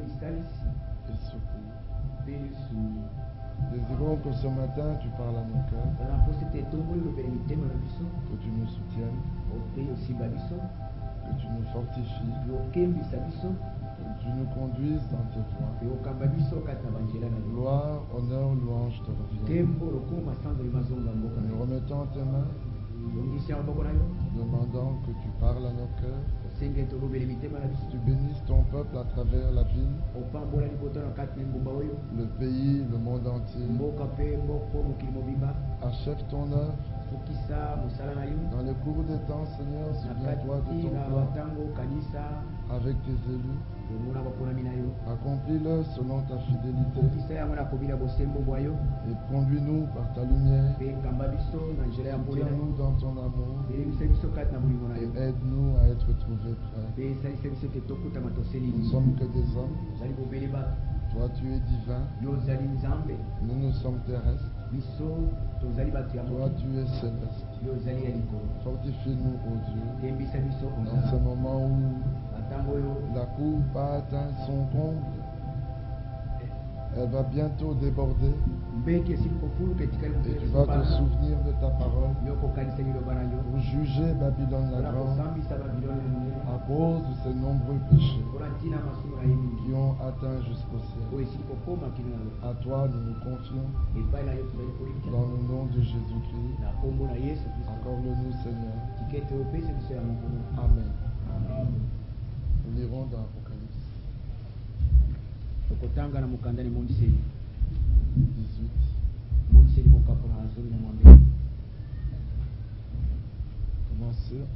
secours. Désirons que ce matin tu parles à nos cœurs, que tu nous soutiennes, que tu nous fortifies, que tu nous conduises dans tes voies. Gloire, honneur, louange te revient. Nous remettons tes mains, demandant que tu parles à nos cœurs, tu bénisses ton peuple à travers la ville, le pays, le monde entier. Achève ton œuvre. Dans le cours des temps, Seigneur, souviens-toi de ton plan avec tes élus. Accomplis-le selon ta fidélité et conduis-nous par ta lumière. Tiens-nous dans ton amour et aide-nous à être trouvés prêts. Nous ne sommes que des hommes. Toi, tu es divin. Nous sommes terrestres. Toi, tu es céleste. Fortifie-nous, ô Dieu, dans ce moment où la coupe a atteint son comble. Elle va bientôt déborder. Et tu vas te souvenir de ta parole pour juger Babylone la Grande à cause de ses nombreux péchés qui ont atteint jusqu'au ciel. À toi nous nous confions dans le nom de Jésus-Christ. Accorde-le-nous, Seigneur. Amen. Nous lirons dans Apocalypse 18.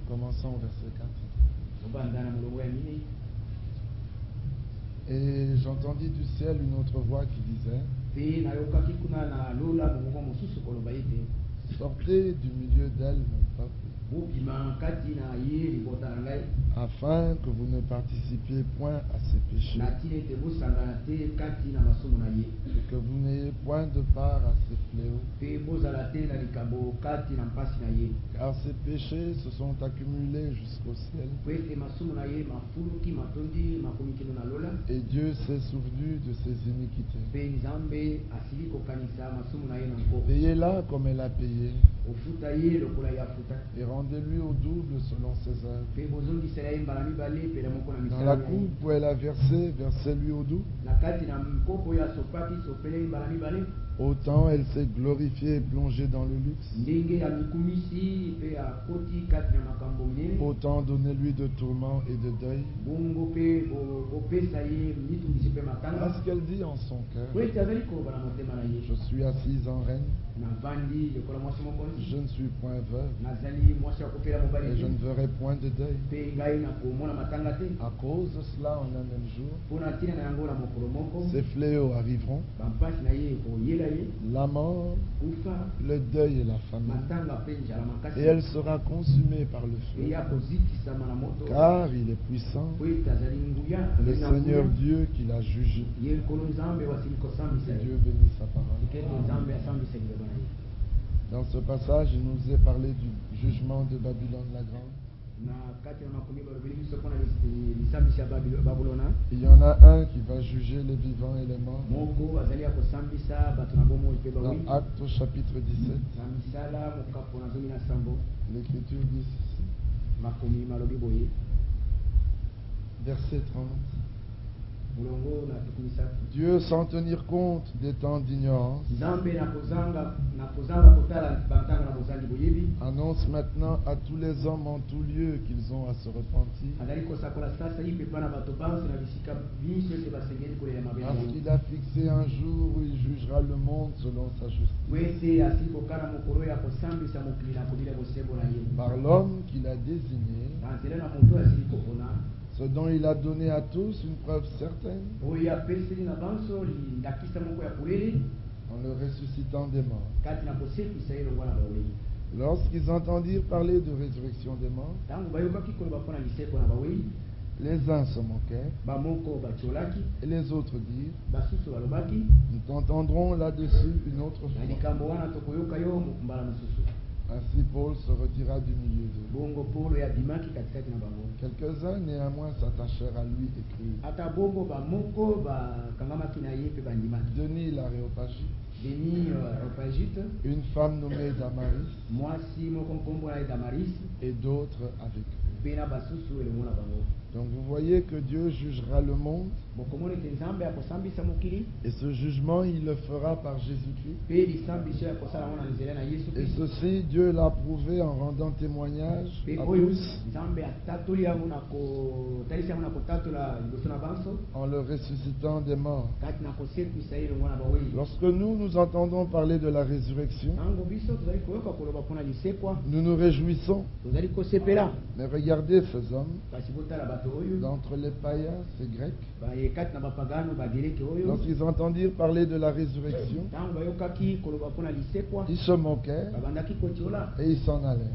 Commençons au verset 4. Et j'entendis du ciel une autre voix qui disait: sortez du milieu d'elle, mon peuple, afin que vous ne participiez point à ses péchés, et que vous n'ayez point de part à ses fléaux, car ces péchés se sont accumulés jusqu'au ciel, et Dieu s'est souvenu de ses iniquités. Payez-la comme elle a payé, et rendez-lui au double selon ses œuvres. Dans la coupe où elle a versé, versez-lui au double. Autant elle s'est glorifiée et plongée dans le luxe, autant donnez-lui de tourments et de deuil. Parce qu'elle dit en son cœur: je suis assise en reine, je ne suis point veuve, et je ne verrai point de deuil. À cause de cela, en un même jour, ces fléaux arriveront: la mort, le deuil et la famine. Et elle sera consumée par le feu, car il est puissant, le Seigneur Dieu qui l'a jugé. Dieu bénisse sa parole. Dans ce passage, il nous est parlé du jugement de Babylone la Grande. Il y en a un qui va juger les vivants et les morts. Dans Actes chapitre 17, l'Écriture dit ceci. Verset 30. Dieu, sans tenir compte des temps d'ignorance, annonce maintenant à tous les hommes en tout lieu qu'ils ont à se repentir, parce qu'il a fixé un jour où il jugera le monde selon sa justice, par l'homme qu'il a désigné, ce dont il a donné à tous une preuve certaine, en le ressuscitant des morts. Lorsqu'ils entendirent parler de résurrection des morts, les uns se moquèrent et les autres dirent: nous t'entendrons là-dessus une autre fois. Ainsi Paul se retira du milieu d'eux. Quelques-uns néanmoins s'attachèrent à lui et crurent. Denis l'Aréopagite, une femme nommée Damaris, et d'autres avec eux. Donc vous voyez que Dieu jugera le monde. Et ce jugement, il le fera par Jésus-Christ. Et ceci, Dieu l'a prouvé en rendant témoignage à tous, en le ressuscitant des morts. Lorsque nous entendons parler de la résurrection, nous nous réjouissons. Mais regardez ces hommes, d'entre les païens, ces Grecs, lorsqu'ils entendirent parler de la résurrection, ils se moquèrent et ils s'en allèrent.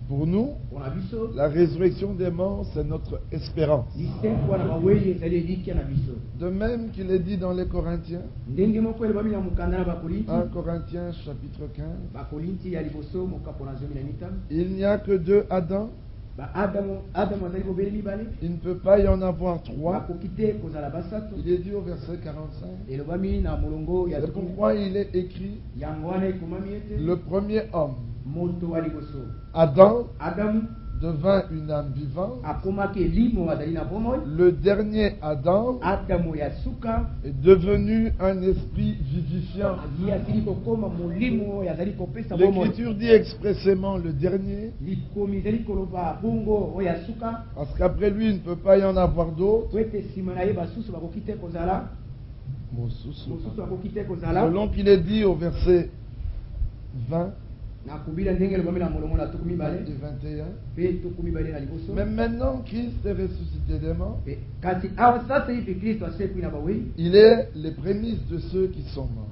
Pour nous, la résurrection des morts, c'est notre espérance. De même qu'il est dit dans les Corinthiens, 1 Corinthiens chapitre 15, il n'y a que 2 Adams. Il ne peut pas y en avoir 3. Il est dit au verset 45. C'est pourquoi il est écrit, le premier homme, Adam, devint une âme vivante. Le dernier Adam est devenu un esprit vivifiant. L'Écriture dit expressément le dernier, parce qu'après lui il ne peut pas y en avoir d'autres. Selon qu'il est dit au verset 20 et 21. Mais maintenant Christ est ressuscité des morts, il est les prémices de ceux qui sont morts.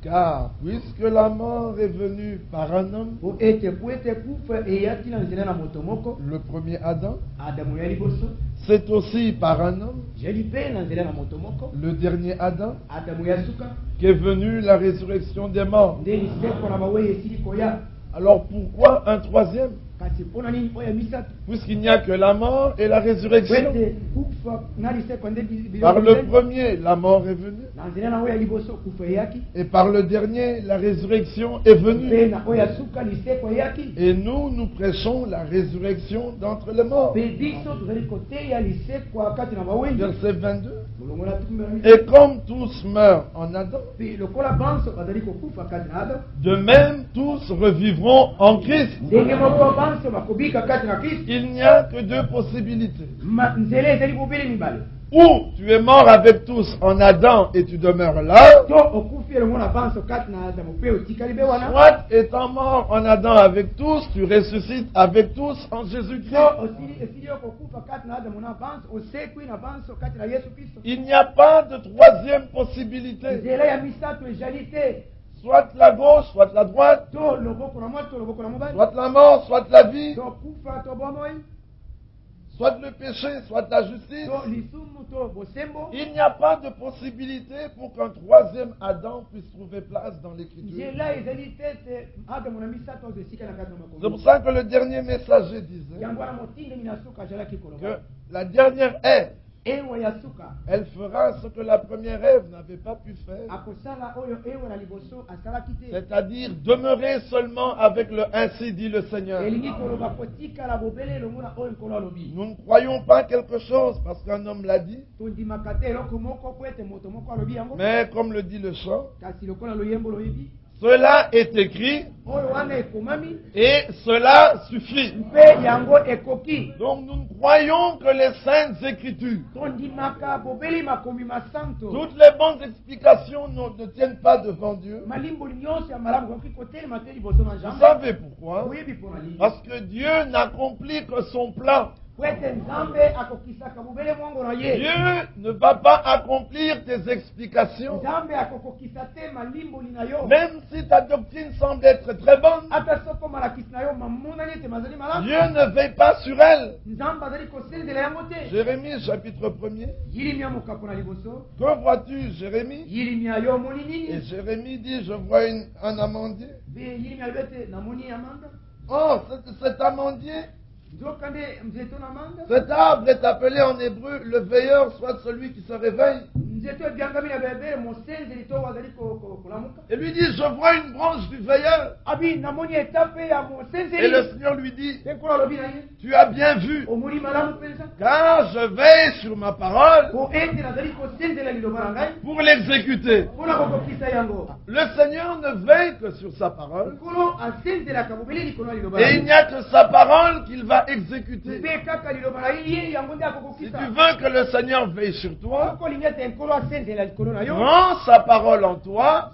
Car puisque la mort est venue par un homme, le premier Adam, c'est aussi par un homme, le dernier Adam, qu'est venue la résurrection des morts. Alors pourquoi un troisième? Puisqu'il n'y a que la mort et la résurrection. Par le premier, la mort est venue. Et par le dernier, la résurrection est venue. Et nous prêchons la résurrection d'entre les morts. Verset 22. Et comme tous meurent en Adam, de même tous revivront en Christ. Il n'y a que 2 possibilités. Ou tu es mort avec tous en Adam et tu demeures là, soit étant mort en Adam avec tous, tu ressuscites avec tous en Jésus-Christ. Il n'y a pas de troisième possibilité. Soit la gauche, soit la droite, soit la mort, soit la vie, soit le péché, soit la justice. Il n'y a pas de possibilité pour qu'un troisième Adam puisse trouver place dans l'Écriture. C'est pour ça que le dernier messager disait que la dernière Ève, elle fera ce que la première Ève n'avait pas pu faire, c'est-à-dire demeurer seulement avec le ainsi dit le Seigneur. Nous ne croyons pas quelque chose parce qu'un homme l'a dit, mais comme le dit le chant, cela est écrit et cela suffit. Donc nous croyons que les saintes écritures, toutes les bonnes explications ne tiennent pas devant Dieu. Vous savez pourquoi? Parce que Dieu n'accomplit que son plan Dieu ne va pas accomplir tes explications. Même si ta doctrine semble être très bonne, Dieu ne veille pas sur elle. Jérémie chapitre 1er. Que vois-tu, Jérémie? Et Jérémie dit, je vois un amandier. Oh, cet amandier, cet arbre est appelé en hébreu le veilleur, soit celui qui se réveille. Et lui dit, je vois une branche du veilleur. Et le Seigneur lui dit, tu as bien vu, car je veille sur ma parole pour l'exécuter. Le Seigneur ne veille que sur sa parole. Et il n'y a que sa parole qu'il va exécuter. Si tu veux que le Seigneur veille sur toi, rends sa parole en toi.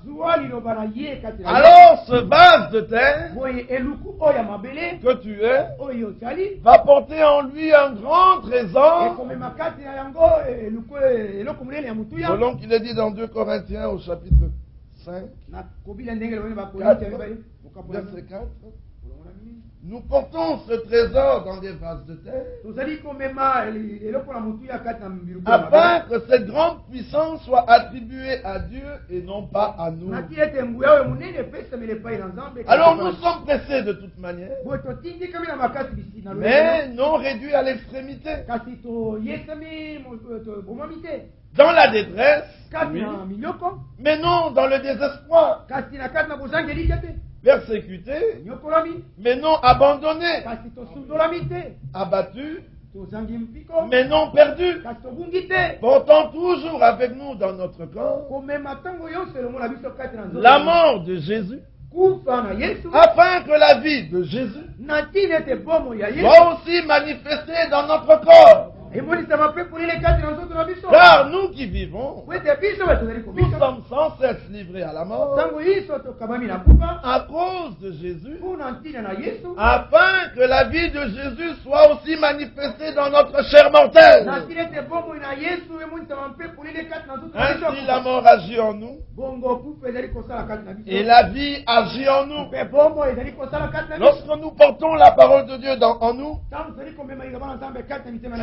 Alors ce vase de terre que tu es va porter en lui un grand trésor, selon qu'il est dit dans 2 Corinthiens au chapitre 5, verset 4. Nous portons ce trésor dans des vases de terre, afin que cette grande puissance soit attribuée à Dieu et non pas à nous. Alors nous sommes pressés de toute manière, mais non réduits à l'extrémité. Dans la détresse, oui, mais non dans le désespoir. Persécuté, mais non abandonné. Abattu, mais non perdu. Portant toujours avec nous dans notre corps la mort de Jésus, afin que la vie de Jésus soit aussi manifestée dans notre corps. Car nous qui vivons, nous sommes sans cesse livrés à la mort à cause de Jésus, afin que la vie de Jésus soit aussi manifestée dans notre chair mortelle. Ainsi la mort agit en nous et la vie agit en nous. Lorsque nous portons la parole de Dieu en nous,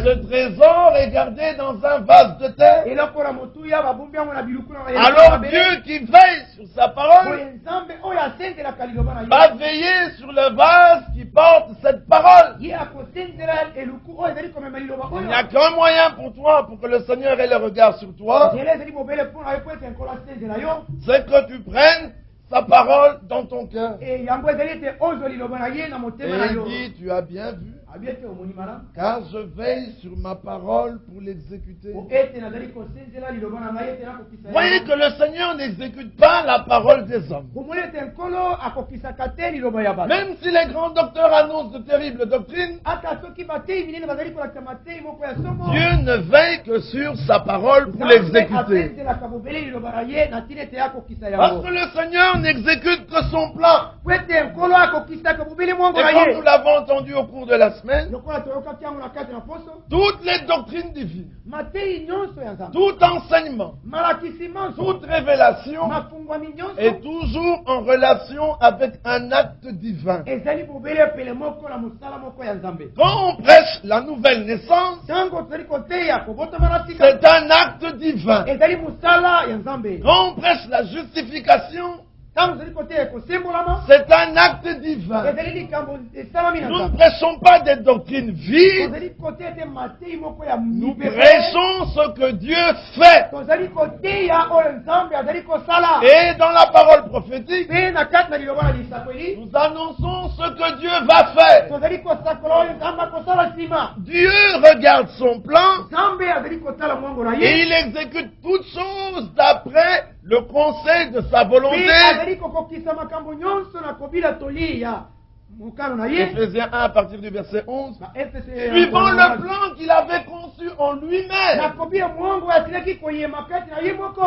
ce trésor est gardé dans un vase de terre. Alors Dieu qui veille sur sa parole va veiller sur le vase qui porte cette parole. Il n'y a qu'un moyen pour toi, pour que le Seigneur ait le regard sur toi, c'est que tu prennes sa parole dans ton cœur. Et il dit, tu as bien vu, car je veille sur ma parole pour l'exécuter. Voyez que le Seigneur n'exécute pas la parole des hommes. Même si les grands docteurs annoncent de terribles doctrines, Dieu ne veille que sur sa parole pour l'exécuter. Parce que le Seigneur n'exécute que son plan. Et comme nous l'avons entendu au cours de la semaine, toutes les doctrines divines, tout enseignement, toute révélation est toujours en relation avec un acte divin. Quand on prêche la nouvelle naissance, c'est un acte divin. Quand on prêche la justification, c'est un acte divin. Nous ne prêchons pas des doctrines vides. Nous prêchons ce que Dieu fait. Et dans la parole prophétique, nous annonçons ce que Dieu va faire. Dieu regarde son plan et il exécute toutes choses d'après le conseil de sa volonté. Ephésiens 1 à partir du verset 11. Suivant le plan qu'il avait conçu en lui-même.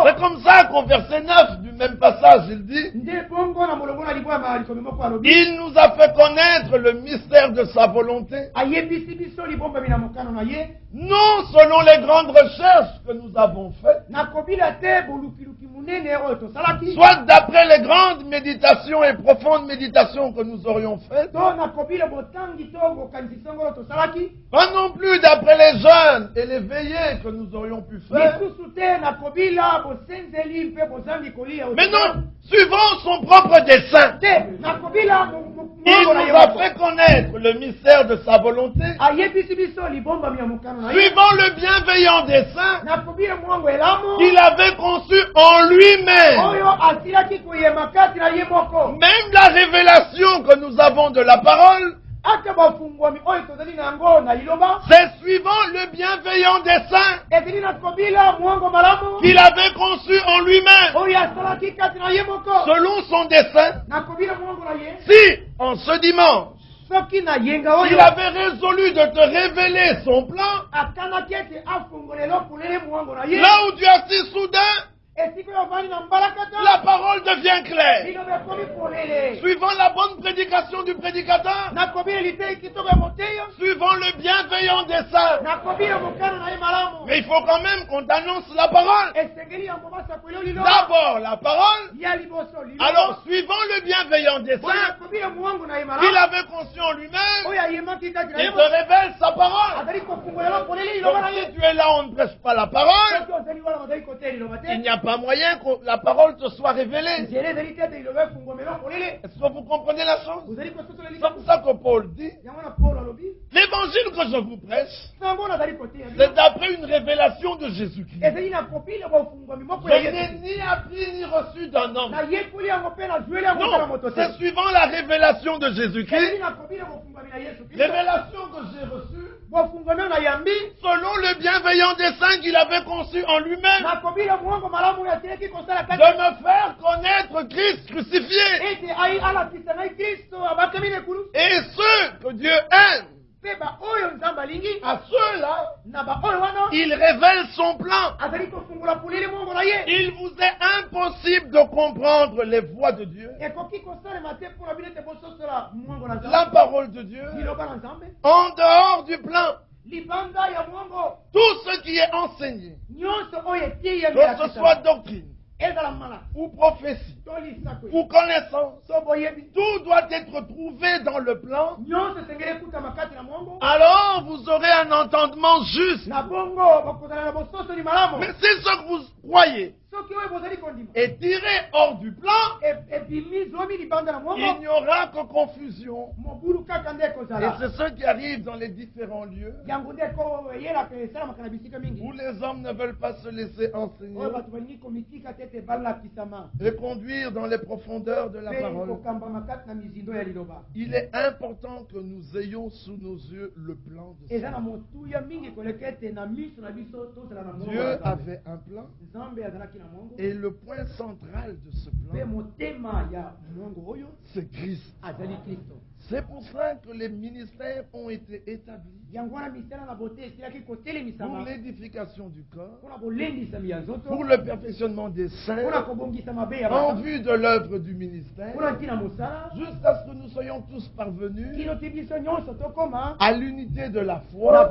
C'est comme ça qu'au verset 9 du même passage, il dit: il nous a fait connaître le mystère de sa volonté, non selon les grandes recherches que nous avons faites, soit d'après les grandes méditations et profondes méditations que nous aurions faites, pas non plus d'après les jeûnes et les veillées que nous aurions pu faire, mais non, suivant son propre dessein. Il nous a fait connaître le mystère de sa volonté, suivant le bienveillant dessein qu'il avait conçu en lui-même. Même la révélation que nous avons de la parole, c'est suivant le bienveillant dessein qu'il avait conçu en lui-même, selon son dessein. Si, en ce dimanche, il avait résolu de te révéler son plan, là où tu assis soudain, la parole devient claire. Suivant la bonne prédication du prédicateur, suivant le bienveillant dessein. Mais il faut quand même qu'on t'annonce la parole. D'abord la parole, alors suivant le bienveillant dessein qu'il avait conçu en lui-même, il te révèle sa parole. Donc si tu es là, on ne prêche pas la parole, il n'y a pas moyen que la parole te soit révélée. Est-ce que vous comprenez la chose? C'est pour ça que Paul dit: l'évangile que je vous prêche, c'est d'après une révélation de Jésus-Christ. Je n'ai ni appris ni reçu d'un homme. Non, c'est suivant la révélation de Jésus-Christ. Révélation que j'ai reçue selon le bienveillant dessein qu'il avait conçu en lui-même, de me faire connaître Christ crucifié. Et ceux que Dieu aime, à ceux-là, il révèle son plan. Il vous est impossible de comprendre les voies de Dieu, la parole de Dieu, en dehors du plan. Tout ce qui est enseigné, que ce soit doctrine, ou prophétie, ou connaissance, tout doit être trouvé dans le plan. Alors vous aurez un entendement juste. Mais si ce que vous croyez est tiré hors du plan, il n'y aura que confusion. Et c'est ce qui arrive dans les différents lieux où les hommes ne veulent pas se laisser enseigner et conduire dans les profondeurs de la parole. Il est important que nous ayons sous nos yeux le plan de Dieu. Dieu avait un plan. Et le point central de ce plan, c'est Christ. C'est pour ça que les ministères ont été établis pour l'édification du corps, pour le perfectionnement des saints, en vue de l'œuvre du ministère, jusqu'à ce que nous soyons tous parvenus à l'unité de la foi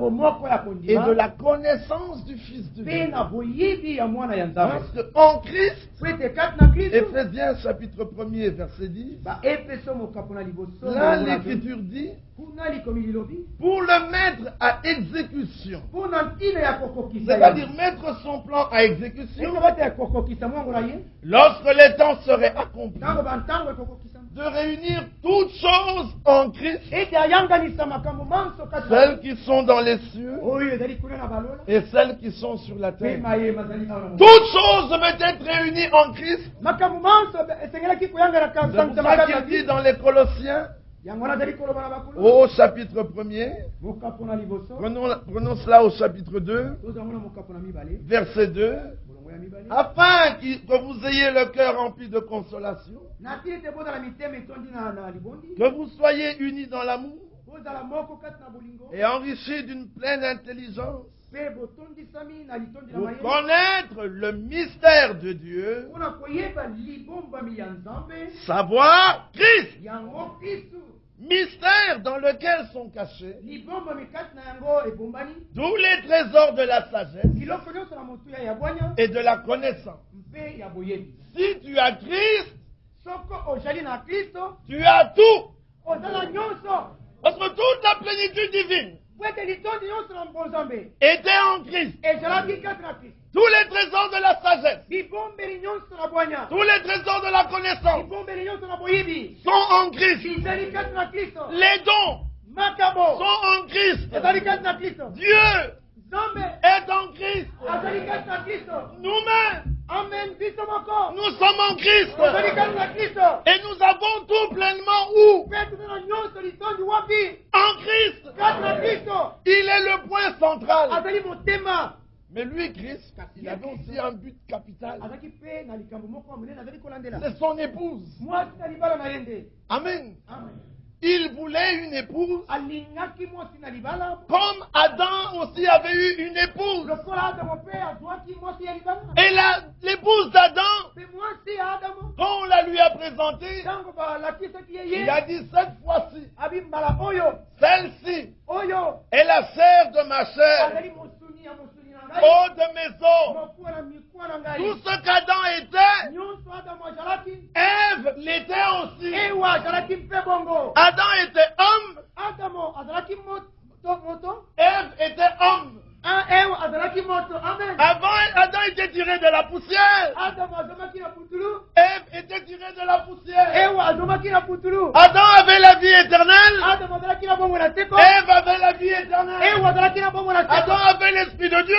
et de la connaissance du Fils de Dieu. Parce qu'en Christ, Ephésiens chapitre 1er verset 10, là l'Écriture dit: pour le mettre à exécution, c'est-à-dire mettre son plan à exécution, lorsque les temps seraient accomplis, de réunir toutes choses en Christ, celles qui sont dans les cieux et celles qui sont sur la terre. Toutes choses devaient être réunies en Christ. C'est pour ça qu'il dit dans les Colossiens, Au chapitre 1er, prenons cela au chapitre 2, verset 2, afin que vous ayez le cœur rempli de consolation, que vous soyez unis dans l'amour et enrichis d'une pleine intelligence, pour connaître le mystère de Dieu, savoir Christ, mystère dans lequel sont cachés tous les trésors de la sagesse et de la connaissance. Si tu as Christ, tu as tout. Parce que toute la plénitude divine était en Christ. Tous les trésors de la sagesse, tous les trésors de la connaissance sont en Christ. Les dons sont en Christ. Dieu est en Christ. Nous-mêmes, nous sommes en Christ. Et nous avons tout pleinement où? En Christ. Il est le point central. Mais lui, Christ, il avait aussi un but capital. C'est son épouse. Amen. Il voulait une épouse, comme Adam aussi avait eu une épouse. Et l'épouse d'Adam, quand on la lui a présentée, il a dit cette fois-ci, celle-ci est la sœur de ma chair, oh de mes os. Tout ce qu'Adam était, Ève l'était aussi. Adam était homme, Ève était homme. Avant, Adam était tiré de la poussière. Ève était tirée de la poussière. Adam avait la vie éternelle. Ève avait la vie éternelle. Adam avait l'esprit de Dieu.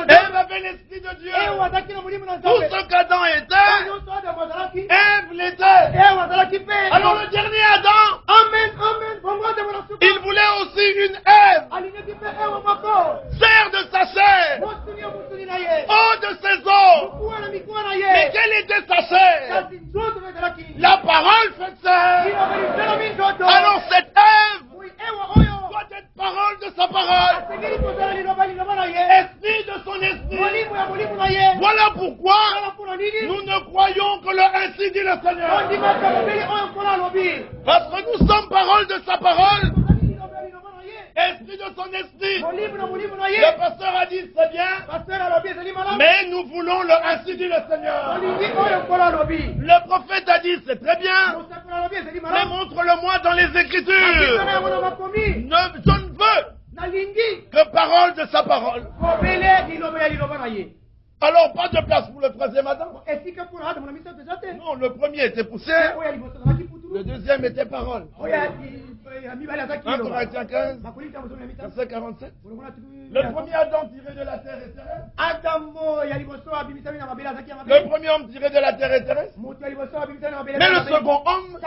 Ève avait l'esprit de Dieu. Tout ce qu'Adam était, Ève l'était. Alors le dernier Adam, il voulait aussi une Ève, sœur de sa chair, oh de ses os. Mais quelle était sa chair? La parole faite chair. Alors cette Ève doit être parole de sa parole, esprit de son esprit. Voilà pourquoi nous ne croyons que le ainsi dit le Seigneur. Parce que nous sommes parole de sa parole, esprit de son esprit. Le pasteur a dit c'est bien, mais nous voulons le ainsi dit le Seigneur. Le prophète a dit c'est très bien, mais montre-le-moi dans les Écritures. Je ne veux que parole de sa parole. Alors pas de place pour le troisième Adam. Non, le premier était poussière, le deuxième était parole. 1 Corinthiens 15, verset 47. Le premier Adam tiré de la terre est terrestre. Le premier homme tiré de la terre est terrestre. Mais le second homme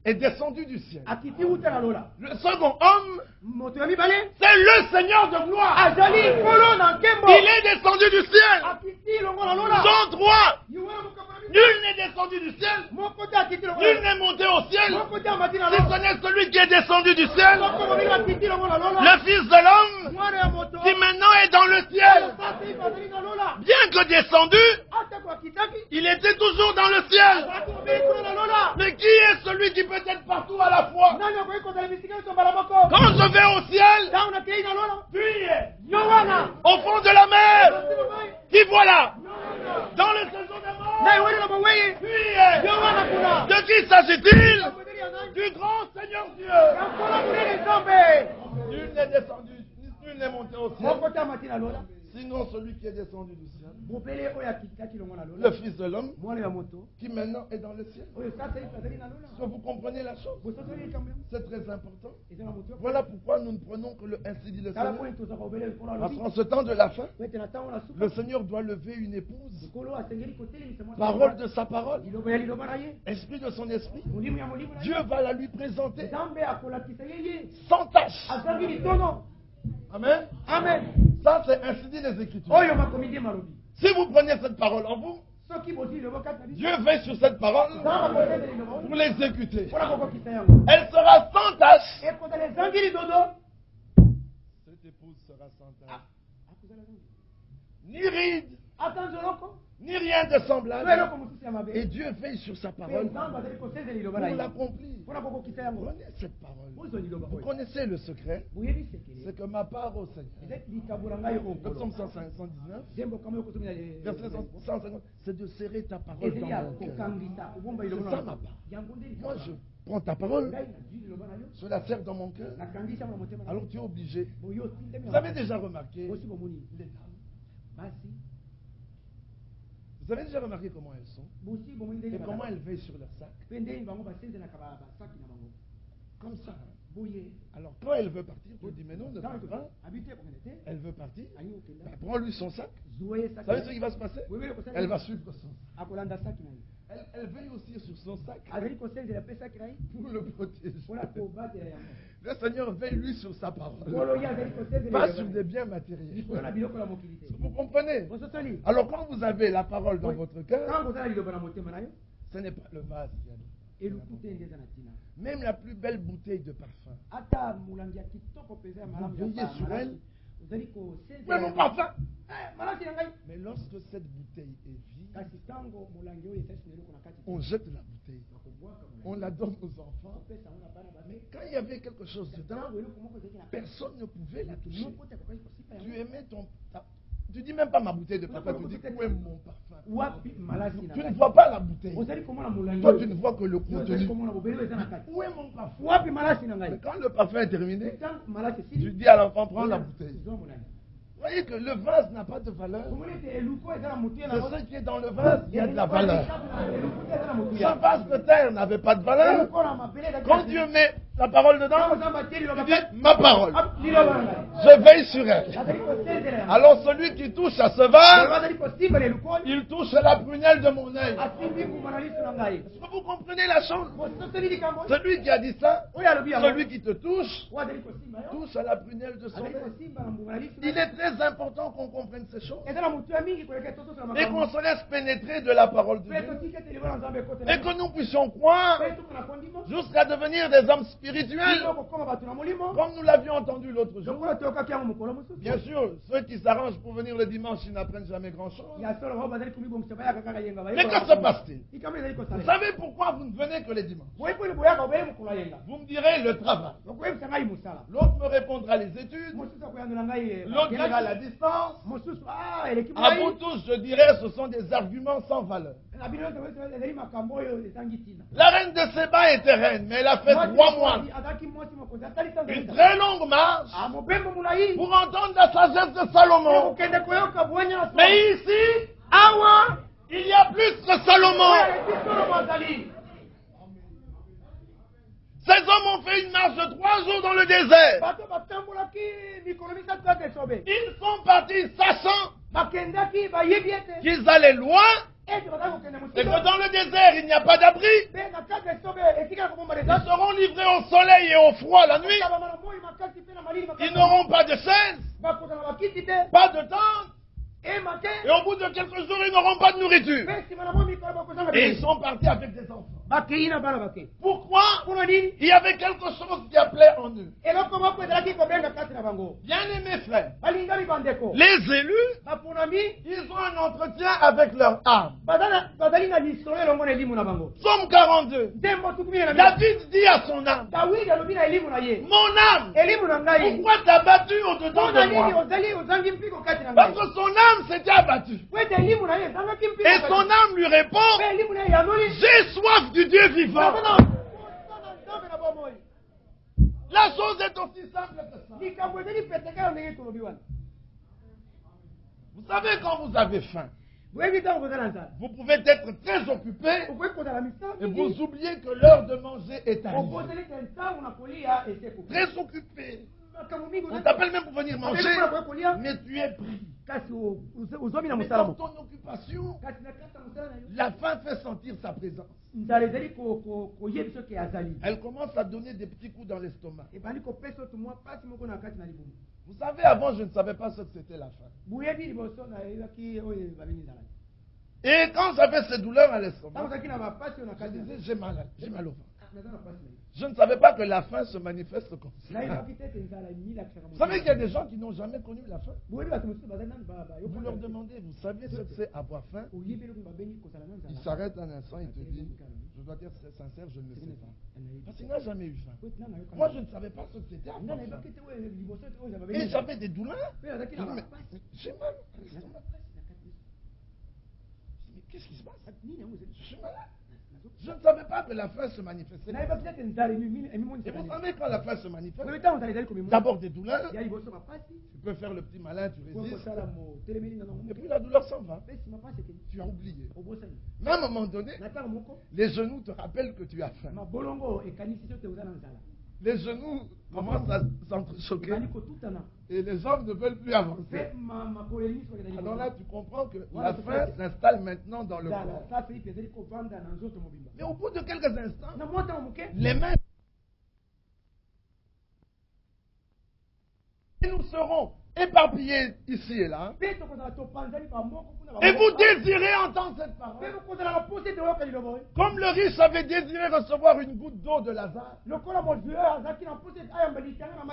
est descendu du ciel. Le second homme, c'est le Seigneur de gloire. Il est descendu du ciel. Jean 3. Nul n'est descendu du ciel, nul n'est monté au ciel, si ce n'est celui qui est descendu du ciel, le Fils de l'homme, qui maintenant est dans le ciel. Bien que descendu, il était toujours dans le ciel. Mais qui est celui qui peut être partout à la fois? Quand je vais au ciel, puis au fond de la mer, qui voilà? Dans le séjour des morts. De qui s'agit-il? Du grand Seigneur Dieu. Nul n'est descendu, nul n'est monté au ciel, Sinon, celui qui est descendu du ciel, le Fils de l'homme, qui maintenant est dans le ciel. Est-ce que vous comprenez la chose? C'est très important. Voilà pourquoi nous ne prenons que le ainsi dit le Seigneur. Parce qu'en ce temps de la fin, le Seigneur doit lever une épouse. Parole de sa parole, esprit de son esprit. Dieu va la lui présenter sans tâche. Amen. Amen. Ça, c'est ainsi dit les Écritures. Si vous prenez cette parole en vous, Dieu veille sur cette parole pour l'exécuter. Elle sera sans tâche. Cette épouse sera sans tâche. Ni ride, ni rien de semblable. Et Dieu veille sur sa parole pour l'accomplir. Prenez cette parole. Vous connaissez le secret. C'est que ma part au Seigneur. Le psaume 119, verset 150, c'est de serrer ta parole dans mon cœur. C'est ça ma part. Moi, je prends ta parole, je la serre dans mon cœur. Alors tu es obligé. Vous avez déjà remarqué les dames. Vous avez déjà remarqué comment elles sont et comment elles veillent sur leur sac? Comme ça. Alors quand elle veut partir, tu dis mais non, ne pars pas. Elle veut partir. Prends-lui son sac. Vous savez ce qui va se passer? Elle va suivre son sac. Elle veille aussi sur son sac pour le protéger. Le Seigneur veille lui sur sa parole, pas sur des biens matériels. Vous comprenez? Alors quand vous avez la parole dans votre cœur, ce n'est pas le vase qui a l'eau. Même la plus belle bouteille de parfum, vous veillez sur elle. Mais mon parfum! Mais lorsque cette bouteille est vide, on jette la bouteille. On la donne aux enfants. Mais quand il y avait quelque chose dedans, personne ne pouvait la toucher. Tu aimais tu dis même pas ma bouteille de parfum, tu dis où est mon parfum? Tu ne vois pas la bouteille. Toi, tu ne vois que le contenu. Où est mon parfum? Mais quand le parfum est terminé, tu dis à l'enfant, prends la bouteille. Vous voyez que le vase n'a pas de valeur. C'est ce qui est dans le vase qui a de la valeur. Ce vase de terre n'avait pas de valeur. Quand Dieu met la parole dedans, il dit ma parole. Je veille sur elle. Alors celui qui touche à ce vase, il touche la prunelle de mon œil. Est-ce que vous comprenez la chose? Celui qui a dit ça, celui qui te touche, touche à la prunelle de son œil. Il est très important qu'on comprenne ces choses et qu'on se laisse pénétrer de la parole de Dieu et que nous puissions croire jusqu'à devenir des hommes spirituels comme nous l'avions entendu l'autre jour. Bien sûr, ceux qui s'arrangent pour venir le dimanche, ils n'apprennent jamais grand-chose. Mais que se passe-t-il? Vous savez pourquoi vous ne venez que les dimanches? Vous me direz le travail. L'autre me répondra les études. L'autre dira la distance. À vous tous, je dirais, ce sont des arguments sans valeur. La reine de Séba était reine, mais elle a fait 3 mois. Une très longue marche pour entendre la sagesse de Salomon. Mais ici, il y a plus que Salomon. Ces hommes ont fait une marche de 3 jours dans le désert. Ils sont partis sachant qu'ils allaient loin et que dans le désert il n'y a pas d'abri. Ils seront livrés au soleil et au froid la nuit. Ils n'auront pas de chaise, pas de tente. Et au bout de quelques jours, ils n'auront pas de nourriture. Et ils sont partis avec des enfants. Pourquoi? Il y avait quelque chose qui appelait en eux. Bien aimés frères, les élus, ils ont un entretien avec leur âme. Psaume 42. David dit à son âme, mon âme, pourquoi t'as battu au-dedans de moi? Parce que son âme s'était abattue. Et son âme lui répond, j'ai soif du Dieu vivant. La chose est aussi simple que ça. Vous savez, quand vous avez faim, vous pouvez être très occupé et vous oubliez que l'heure de manger est arrivée. Très occupé. On t'appelle même pour venir manger, mais tu es pris. Mais dans ton occupation, la faim fait sentir sa présence. Elle commence à donner des petits coups dans l'estomac. Vous savez, avant, je ne savais pas ce que c'était la faim. Et quand j'avais ces douleurs à l'estomac, je disais, j'ai mal au ventre. Je ne savais pas que la faim se manifeste comme ça. Vous savez qu'il y a des gens qui n'ont jamais connu la faim. Vous leur demandez, vous savez ce que c'est avoir faim? Il s'arrête un instant, il te dit, je dois dire c'est sincère, je ne le sais pas. Parce qu'il n'a jamais eu faim. Moi, je ne savais pas ce que c'était avoir faim. Et j'avais des douleurs. J'ai mal à l'estomac. Mais qu'est-ce qui se passe? Je suis malade. Je ne savais pas que la faim se manifestait. Et vous savez quand la faim se manifeste, d'abord des douleurs, tu peux faire le petit malin, tu résistes, et puis la douleur s'en va. Tu as oublié. Mais à un moment donné, les genoux te rappellent que tu as faim. Les genoux commencent à s'entrechoquer et les jambes ne veulent plus avancer. Alors là, tu comprends que la faim s'installe maintenant dans le corps. Mais au bout de quelques instants, les mains, et nous serons éparpillés ici et là. Et vous désirez entendre cette parole. Comme le riche avait désiré recevoir une goutte d'eau de Lazare.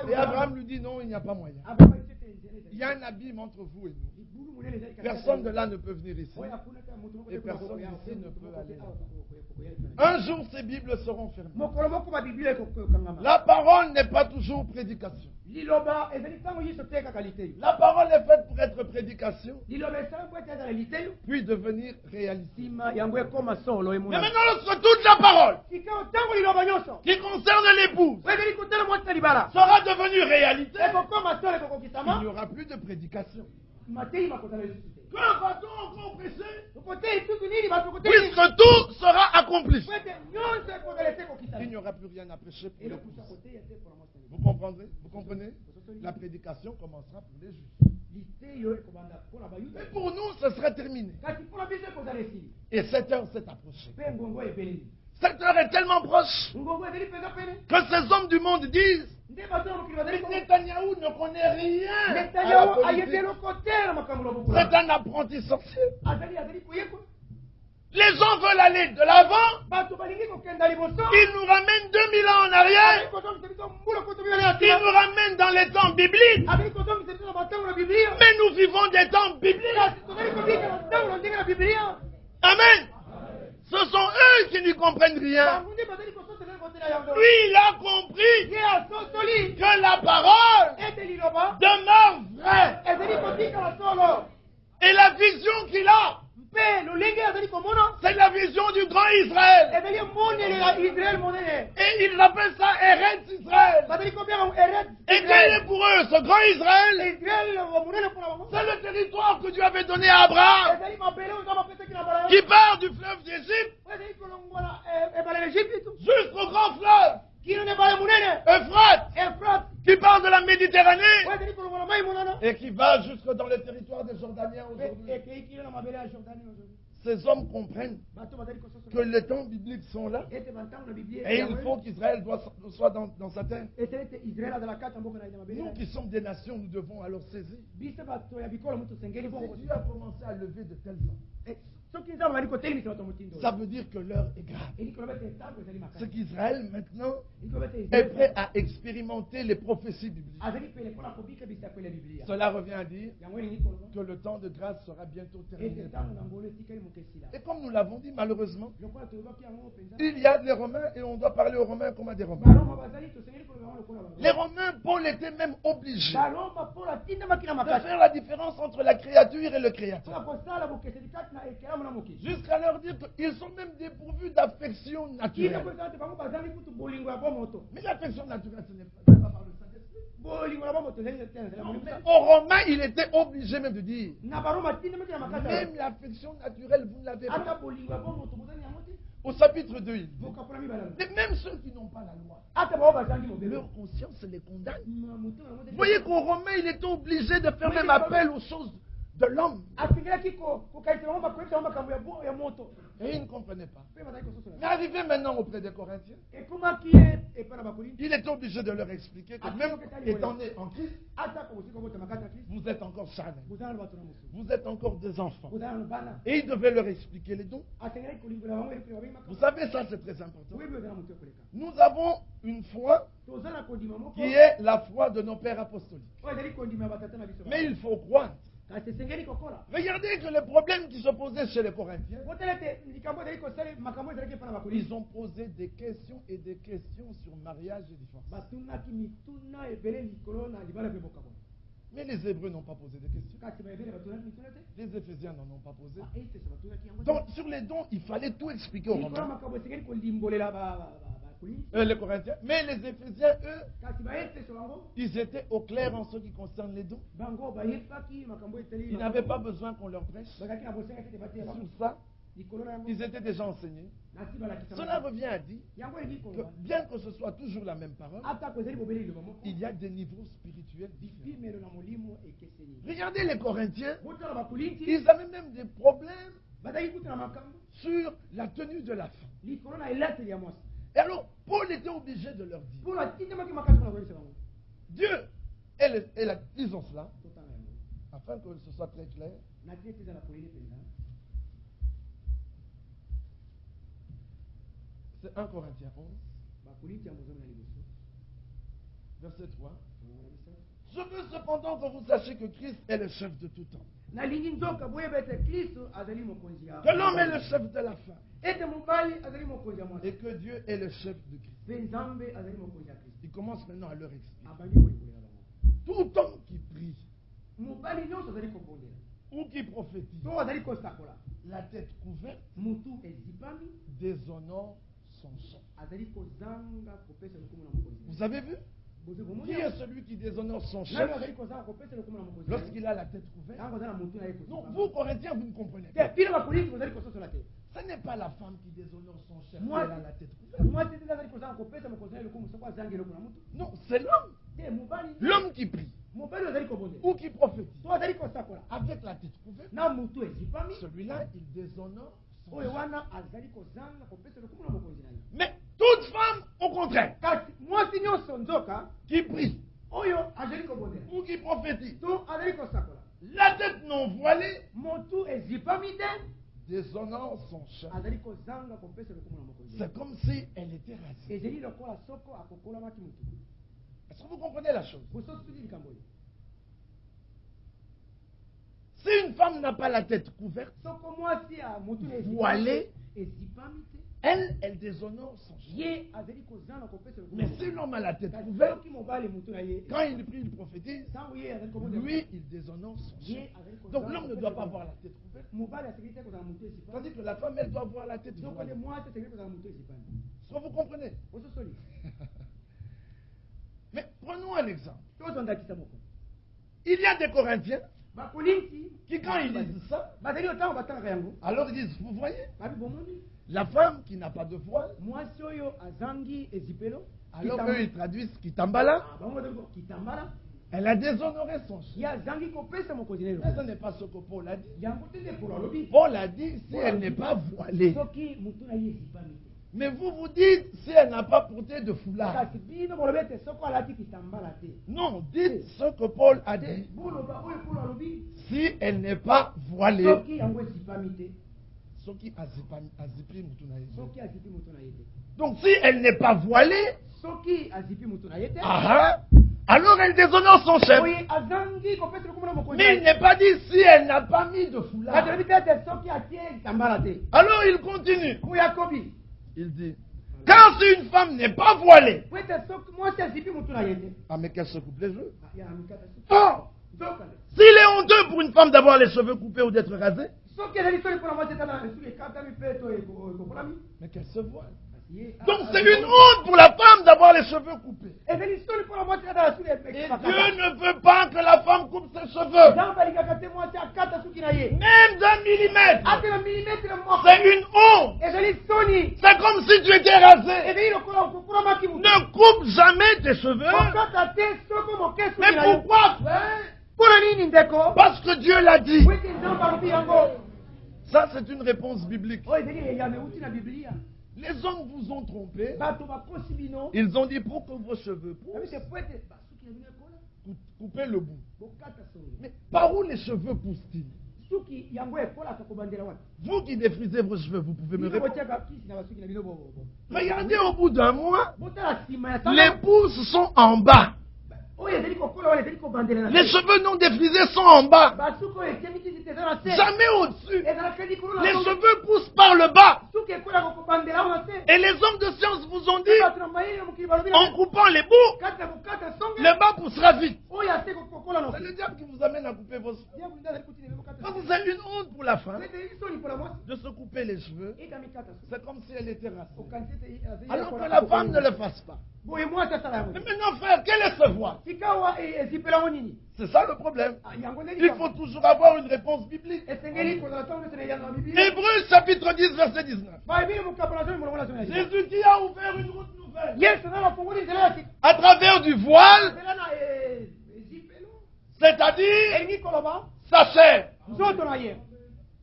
Et Abraham lui dit non, il n'y a pas moyen. Il y a un abîme entre vous et nous. Personne de là ne peut venir ici. Et personne ici ne peut aller là. Un jour, ces Bibles seront fermées. La parole n'est pas toujours prédication. La parole est faite pour être prédication, puis devenir réalité. Mais maintenant, lorsque toute la parole qui concerne l'épouse sera devenue réalité, il n'y aura plus de prédication. Que va-t-on encore prêcher? Puisque tout sera accompli, il n'y aura plus rien à prêcher pour l'épouse. Vous comprendrez? Vous comprenez? La prédication commencera pour les juifs. Mais pour nous, ce serait terminé. Et 7 heures s'est approchée. 7 heures est tellement proche que ces hommes du monde disent Netanyahou ne connaît rien à la politique. C'est un apprenti sorcier. Les gens veulent aller de l'avant. Ils nous ramènent 2000 ans en arrière. Ils nous ramènent dans les temps bibliques. Mais nous vivons des temps bibliques. Amen. Ce sont eux qui n'y comprennent rien. Lui, il a compris que la parole demeure vraie. Et la vision qu'il a, c'est la vision du grand Israël. Et ils appellent ça Eretz Israël. Et quel est pour eux ce grand Israël? C'est le territoire que Dieu avait donné à Abraham, qui part du fleuve d'Égypte jusqu'au grand fleuve Euphrate, qui part de la Méditerranée et qui va jusque dans le territoire des Jordaniens aujourd'hui. Ces hommes comprennent que les temps bibliques sont là et il faut qu'Israël soit dans sa terre. Nous qui sommes des nations, nous devons alors saisir. Dieu a commencé à lever de tels hommes. Ça veut dire que l'heure est grave. C'est qu'Israël maintenant est prêt à expérimenter les prophéties bibliques. Cela revient à dire que le temps de grâce sera bientôt terminé. Et comme nous l'avons dit, malheureusement, il y a les Romains et on doit parler aux Romains comme à des Romains. Les Romains, Paul était même obligé de faire la différence entre la créature et le créateur. Jusqu'à leur dire qu'ils sont même dépourvus d'affection naturelle. Mais l'affection naturelle, ce n'est pas par le Saint-Esprit. Au Romain, il était obligé même de dire. Même l'affection naturelle, vous ne l'avez pas. Au chapitre 2, il dit. Même ceux qui n'ont pas la loi, leur conscience les condamne. Vous voyez qu'au Romain, il était obligé de faire même appel aux choses de l'homme. Et il ne comprenait pas. Mais arrivé maintenant auprès des Corinthiens, il est obligé de leur expliquer que même étant né en Christ, vous êtes encore charnel. Vous êtes encore des enfants. Et il devait leur expliquer les dons. Vous savez, ça c'est très important. Nous avons une foi qui est la foi de nos pères apostoliques. Mais il faut croire. Regardez que les problèmes qui se posaient chez les Corinthiens, ils ont posé des questions et des questions sur mariage et divorce. Mais les Hébreux n'ont pas posé de questions. Les Éphésiens n'en ont pas posé. Donc sur les dons, il fallait tout expliquer aux Romains. Les Corinthiens. Mais les Éphésiens, eux, ils étaient au clair en ce qui concerne les dons. Ils n'avaient pas besoin qu'on leur prêche. Sur ça, ils étaient déjà enseignés. Cela revient à dire que bien que ce soit toujours la même parole, il y a des niveaux spirituels différents. Regardez les Corinthiens, ils avaient même des problèmes sur la tenue de la femme. Et alors, Paul était obligé de leur dire, Dieu, disons cela, afin que ce soit très clair. C'est 1 Corinthiens 11, verset 3. Je veux cependant que vous sachiez que Christ est le chef de tout temps. Que l'homme est le chef de la femme. Et que Dieu est le chef de Christ. Il commence maintenant à leur expliquer. Tout homme qui prie ou qui prophétise, la tête couverte, déshonore son chef. Vous avez vu? Qui est celui qui déshonore son chef lorsqu'il a la tête couverte? Non, vous, Corinthiens, vous ne comprenez pas. Ce n'est pas la femme qui déshonore son chef, elle a la tête couverte. Non, c'est l'homme. L'homme qui prie ou qui prophétise avec la tête couverte, celui-là, il déshonore son chef. Mais toute femme, au contraire, qui prie ou qui prophétise, la tête non voilée, déshonore son chef. C'est comme si elle était rasée. Est-ce que vous comprenez la chose? Si une femme n'a pas la tête couverte, voilée, elle déshonore son chef. Mais si l'homme a la tête couverte, quand il prie, il prophétise, lui, il déshonore son chef. Donc l'homme ne doit pas avoir la tête couverte. Tandis que la femme, elle doit avoir la tête voilée. Est-ce que vous comprenez? Mais prenons un exemple. Il y a des Corinthiens qui, quand ils disent ça, alors ils disent, vous voyez, la femme qui n'a pas de voile, alors eux ils traduisent Kitambala, elle a déshonoré son chef. Mais ce n'est pas ce que Paul a dit. Paul a dit, si elle n'est pas voilée. Mais vous vous dites, si elle n'a pas porté de foulard. Non, dites ce que Paul a dit. Si elle n'est pas voilée. Donc si elle n'est pas voilée, alors elle déshonore son chef. Mais il n'est pas dit si elle n'a pas mis de foulard. Alors il continue. Il dit, quand si une femme n'est pas voilée, mais qu'elle se coupe les cheveux. S'il est honteux pour une femme d'avoir les cheveux coupés ou d'être rasée, mais qu'elle se voile. Donc c'est une honte pour la femme d'avoir les cheveux coupés. Et Dieu ne veut pas que la femme coupe ses cheveux. Même d'un millimètre. C'est une honte. C'est comme si tu étais rasé. Ne coupe jamais tes cheveux. Mais pourquoi faire? Parce que Dieu l'a dit. Ça, c'est une réponse biblique. Les hommes vous ont trompé. Ils ont dit pour que vos cheveux poussent, coupez le bout. Mais par où les cheveux poussent-ils? Vous qui défrisez vos cheveux, vous pouvez me répondre. Regardez au bout d'un mois, les pousses sont en bas. Les cheveux non défrisés sont en bas. Jamais au-dessus. Les cheveux poussent par le bas. Et les hommes de science vous ont dit, en coupant les bouts, le bas poussera vite. C'est le diable qui vous amène à couper vos cheveux. Parce que c'est une honte pour la femme de se couper les cheveux. C'est comme si elle était racée. Alors que la femme ne le fasse pas. Mais maintenant, frère, quel est ce voile? C'est ça le problème. Il faut toujours avoir une réponse biblique. Hébreux chapitre 10, verset 19. Jésus qui a ouvert une route nouvelle à travers du voile, c'est-à-dire sa chair.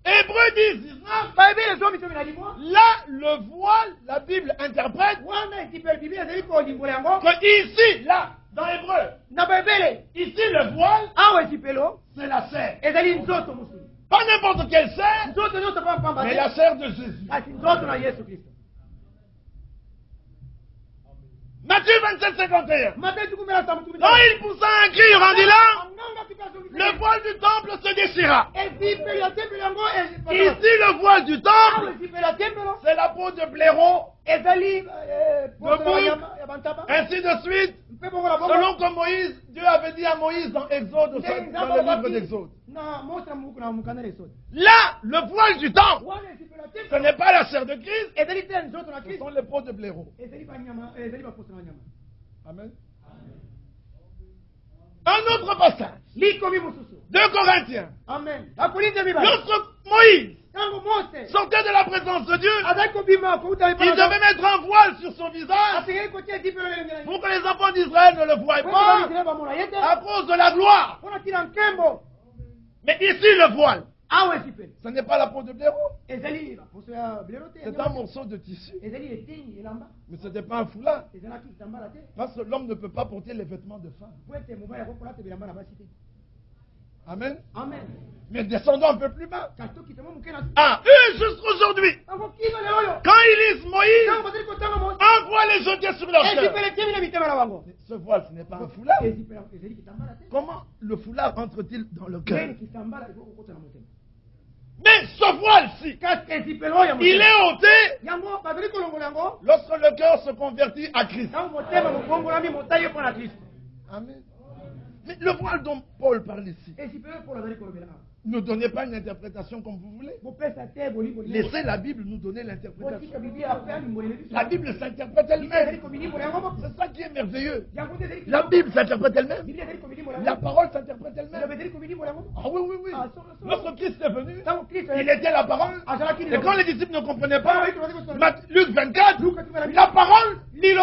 Hébreux 10, 19. Là, le voile, la Bible interprète que ici, là, dans Hébreu, ici le voile, c'est la chair. Pas n'importe quelle chair, mais la chair de Jésus. Matthieu 27, 51. Quand il poussa un cri, rendit là, le voile du temple se déchira. Ici, le voile du temple, c'est la peau de blaireau, de bouc, ainsi de suite. Selon que Moïse, Dieu avait dit à Moïse dans Exode, dans le livre d'Exode. Là, le voile du temple, ce n'est pas la chair de Christ, ce sont les peaux de blaireau. Amen. Un autre passage. 2 Corinthiens. Lorsque Moïse sortait de la présence de Dieu, il devait mettre un voile sur son visage pour que les enfants d'Israël ne le voient pas à cause de la gloire. Mais ici le voile, ce n'est pas la peau de blaireau. C'est un morceau de tissu. Mais ce n'était pas un foulard. Parce que l'homme ne peut pas porter les vêtements de femme. Amen. Mais descendons un peu plus bas. Eux jusqu'aujourd'hui, quand ils lisent Moïse, un voile est jeté sur leur cœur. Ce voile, ce n'est pas un foulard. Comment le foulard entre-t-il dans le cœur? Mais ce voile-ci, il est ôté lorsque le cœur se convertit à Christ. Amen. Mais le voile dont Paul parle ici, ne donnez pas une interprétation comme vous voulez. Laissez la Bible nous donner l'interprétation. La Bible s'interprète elle-même. C'est ça qui est merveilleux. La Bible s'interprète elle-même. La parole s'interprète elle-même. Ah oui. Lorsque Christ est venu, il était la parole. Et quand les disciples ne comprenaient pas, Luc 24, la parole, prit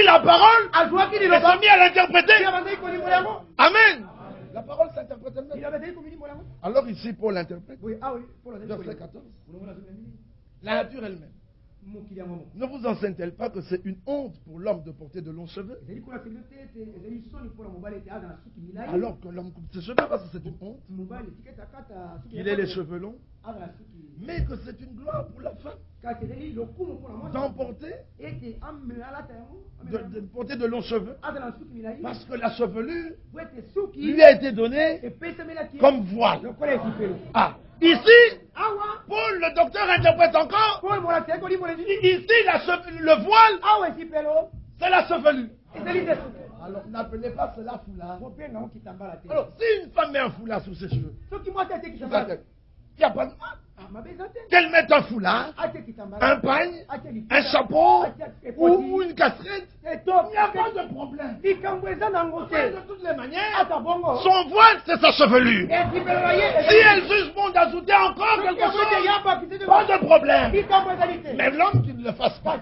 la parole, et s'est mis à l'interpréter. Amen. La parole s'interprète elle-même. Alors ici, Paul l'interprète. Verset 14. La nature elle-même ne vous enseigne-t-elle pas que c'est une honte pour l'homme de porter de longs cheveux? Alors que l'homme coupe ses cheveux parce que c'est une honte qu'il ait les cheveux longs, mais que c'est une gloire pour la femme d'emporter, de porter de longs cheveux, parce que la chevelure lui a été donnée comme voile. Ici, Paul, le docteur, interprète encore. Ici, le voile, c'est la chevelure. Alors, n'appelez pas cela foulard. Alors, si une femme met un foulard sur ses cheveux, il n'y a pas de mal. qu'elle mette un foulard, un pagne, un chapeau ou une casquette. Il n'y a pas de problème. De toutes les manières, son voile, c'est sa chevelure. Si elle juge bon d'ajouter encore quelque chose, pas de problème. Mais l'homme qui ne le fasse pas.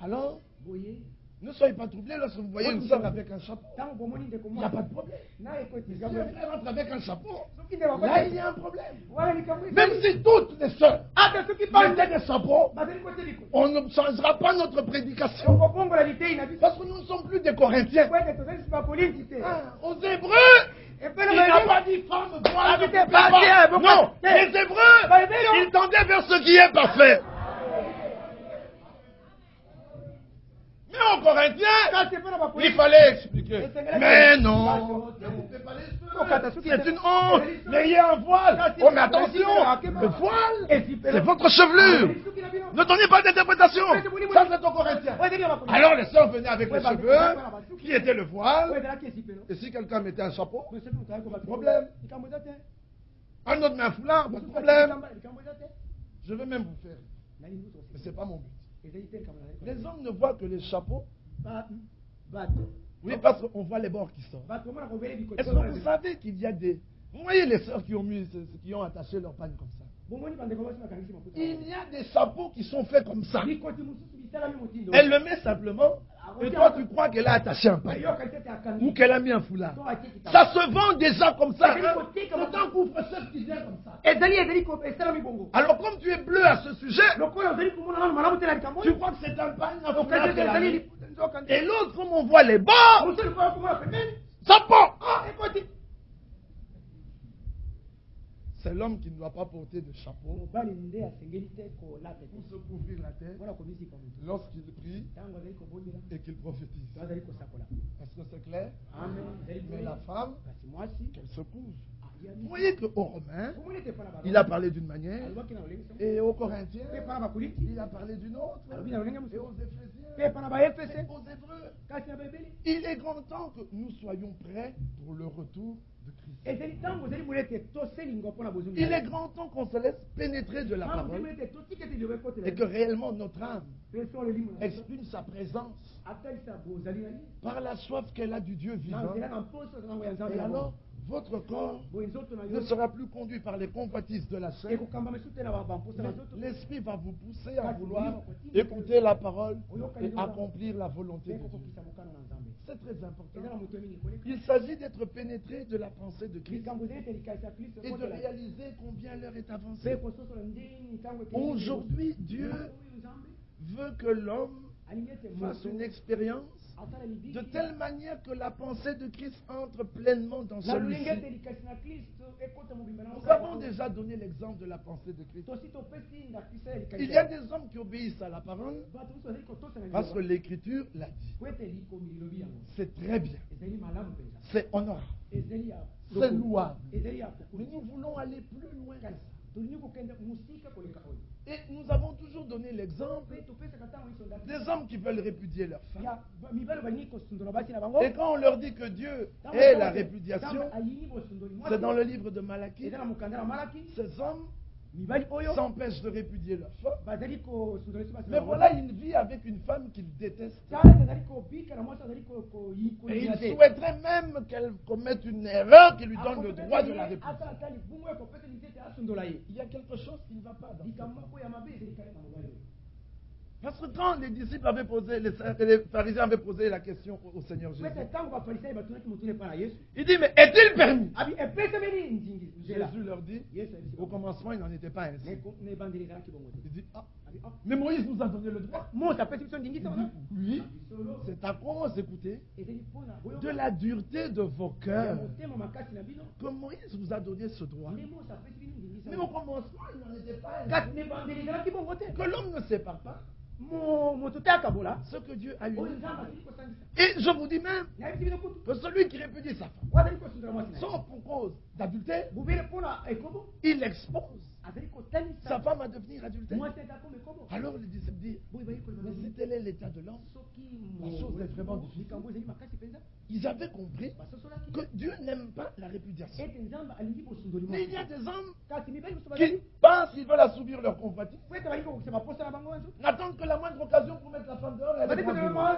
Alors, ne soyez pas troublés lorsque vous voyez une soeur avec un chapeau. Il n'y a pas de problème. Si un frère entre avec un chapeau, là il y a un problème. Même si toutes les soeurs mettaient des chapeaux, on ne changera pas notre prédication. Parce que nous ne sommes plus des Corinthiens. Aux Hébreux, il n'a pas dit femme, voile. Non, les Hébreux, ils tendaient vers ce qui est parfait. Mais aux Corinthiens, il fallait expliquer. Mais non, c'est une honte. N'ayez un voile. Oh, mais attention, le voile, c'est votre chevelure. Ne donnez pas d'interprétation. Ça, c'est aux Corinthiens. Alors les sœurs venaient avec les cheveux, qui était le voile. Et si quelqu'un mettait un chapeau, pas de problème. Un autre met un foulard, pas de problème. Je vais même vous faire. Mais ce n'est pas mon but. Les hommes ne voient que les chapeaux. Oui, parce qu'on voit les bords qui sortent. Est-ce que vous savez qu'il y a des... Vous voyez les sœurs qui ont attaché leur pagne comme ça. Il y a des chapeaux qui sont faits comme ça. Elle le met simplement. Et toi, tu crois qu'elle a attaché un pagne ou qu'elle a mis un foulard. Ça se vend déjà comme ça. C'est un couvre-chef qui vient comme ça. Alors, comme tu es bleu à ce sujet, tu crois que c'est un pagne, un foulard qu'elle a mis. Et l'autre, comme on voit les bords, ça pend. C'est l'homme qui ne doit pas porter de chapeau pour se couvrir la tête lorsqu'il prie et qu'il prophétise. Est-ce que c'est clair? Mais la femme, qu'elle se couvre. Vous voyez qu'aux Romains, il a parlé d'une manière, et aux Corinthiens, il a parlé d'une autre, et aux Éphésiens, et aux Hébreux. Il est grand temps que nous soyons prêts pour le retour de Christ. Il est grand temps qu'on se laisse pénétrer de la parole et que réellement notre âme exprime sa présence par la soif qu'elle a du Dieu vivant. Et alors, votre corps ne sera plus conduit par les convoitises de la chair. L'esprit va vous pousser à vouloir écouter la parole et accomplir la volonté de Dieu. C'est très important. Il s'agit d'être pénétré de la pensée de Christ et de réaliser combien l'heure est avancée. Aujourd'hui, Dieu veut que l'homme fasse une expérience de telle manière que la pensée de Christ entre pleinement dans celui-ci. Nous avons déjà donné l'exemple de la pensée de Christ. Il y a des hommes qui obéissent à la parole parce que l'Écriture l'a dit. C'est très bien. C'est honorable. C'est louable. Mais nous voulons aller plus loin que ça. Et nous avons toujours donné l'exemple des hommes qui veulent répudier leur femme. Et quand on leur dit que Dieu est la répudiation, c'est dans le livre de Malachie, ces hommes s'empêchent de répudier leur femme. Mais voilà une vie avec une femme qu'ils détestent. Et ils souhaiteraient même qu'elle commette une erreur qui lui donne le droit de la répudier. Il y a quelque chose qui ne va pas dans ça. Parce que quand les disciples avaient posé, les pharisiens avaient posé la question au Seigneur Jésus, il dit, mais est-il permis? Jésus leur dit, au commencement, il n'en était pas ainsi. Il dit, mais Moïse nous a donné le droit. Il dit, oui, c'est à cause, écoutez, de la dureté de vos cœurs que Moïse vous a donné ce droit. Mais au commencement, il n'en était pas ainsi. Que l'homme ne sépare pas ce que Dieu a eu. Et je vous dis même que celui qui répudie sa femme, sauf pour cause d'adultère, il expose sa femme a devenir adultère. Alors les disciples disent, mais si tel est l'état de l'homme, la chose est vraiment difficile. Ils avaient compris que Dieu n'aime pas la répudiation. Mais il y a des hommes qui pensent qu'ils veulent assouvir leur convoitise, n'attendent que la moindre occasion pour mettre la femme dehors et aller prendre du monde.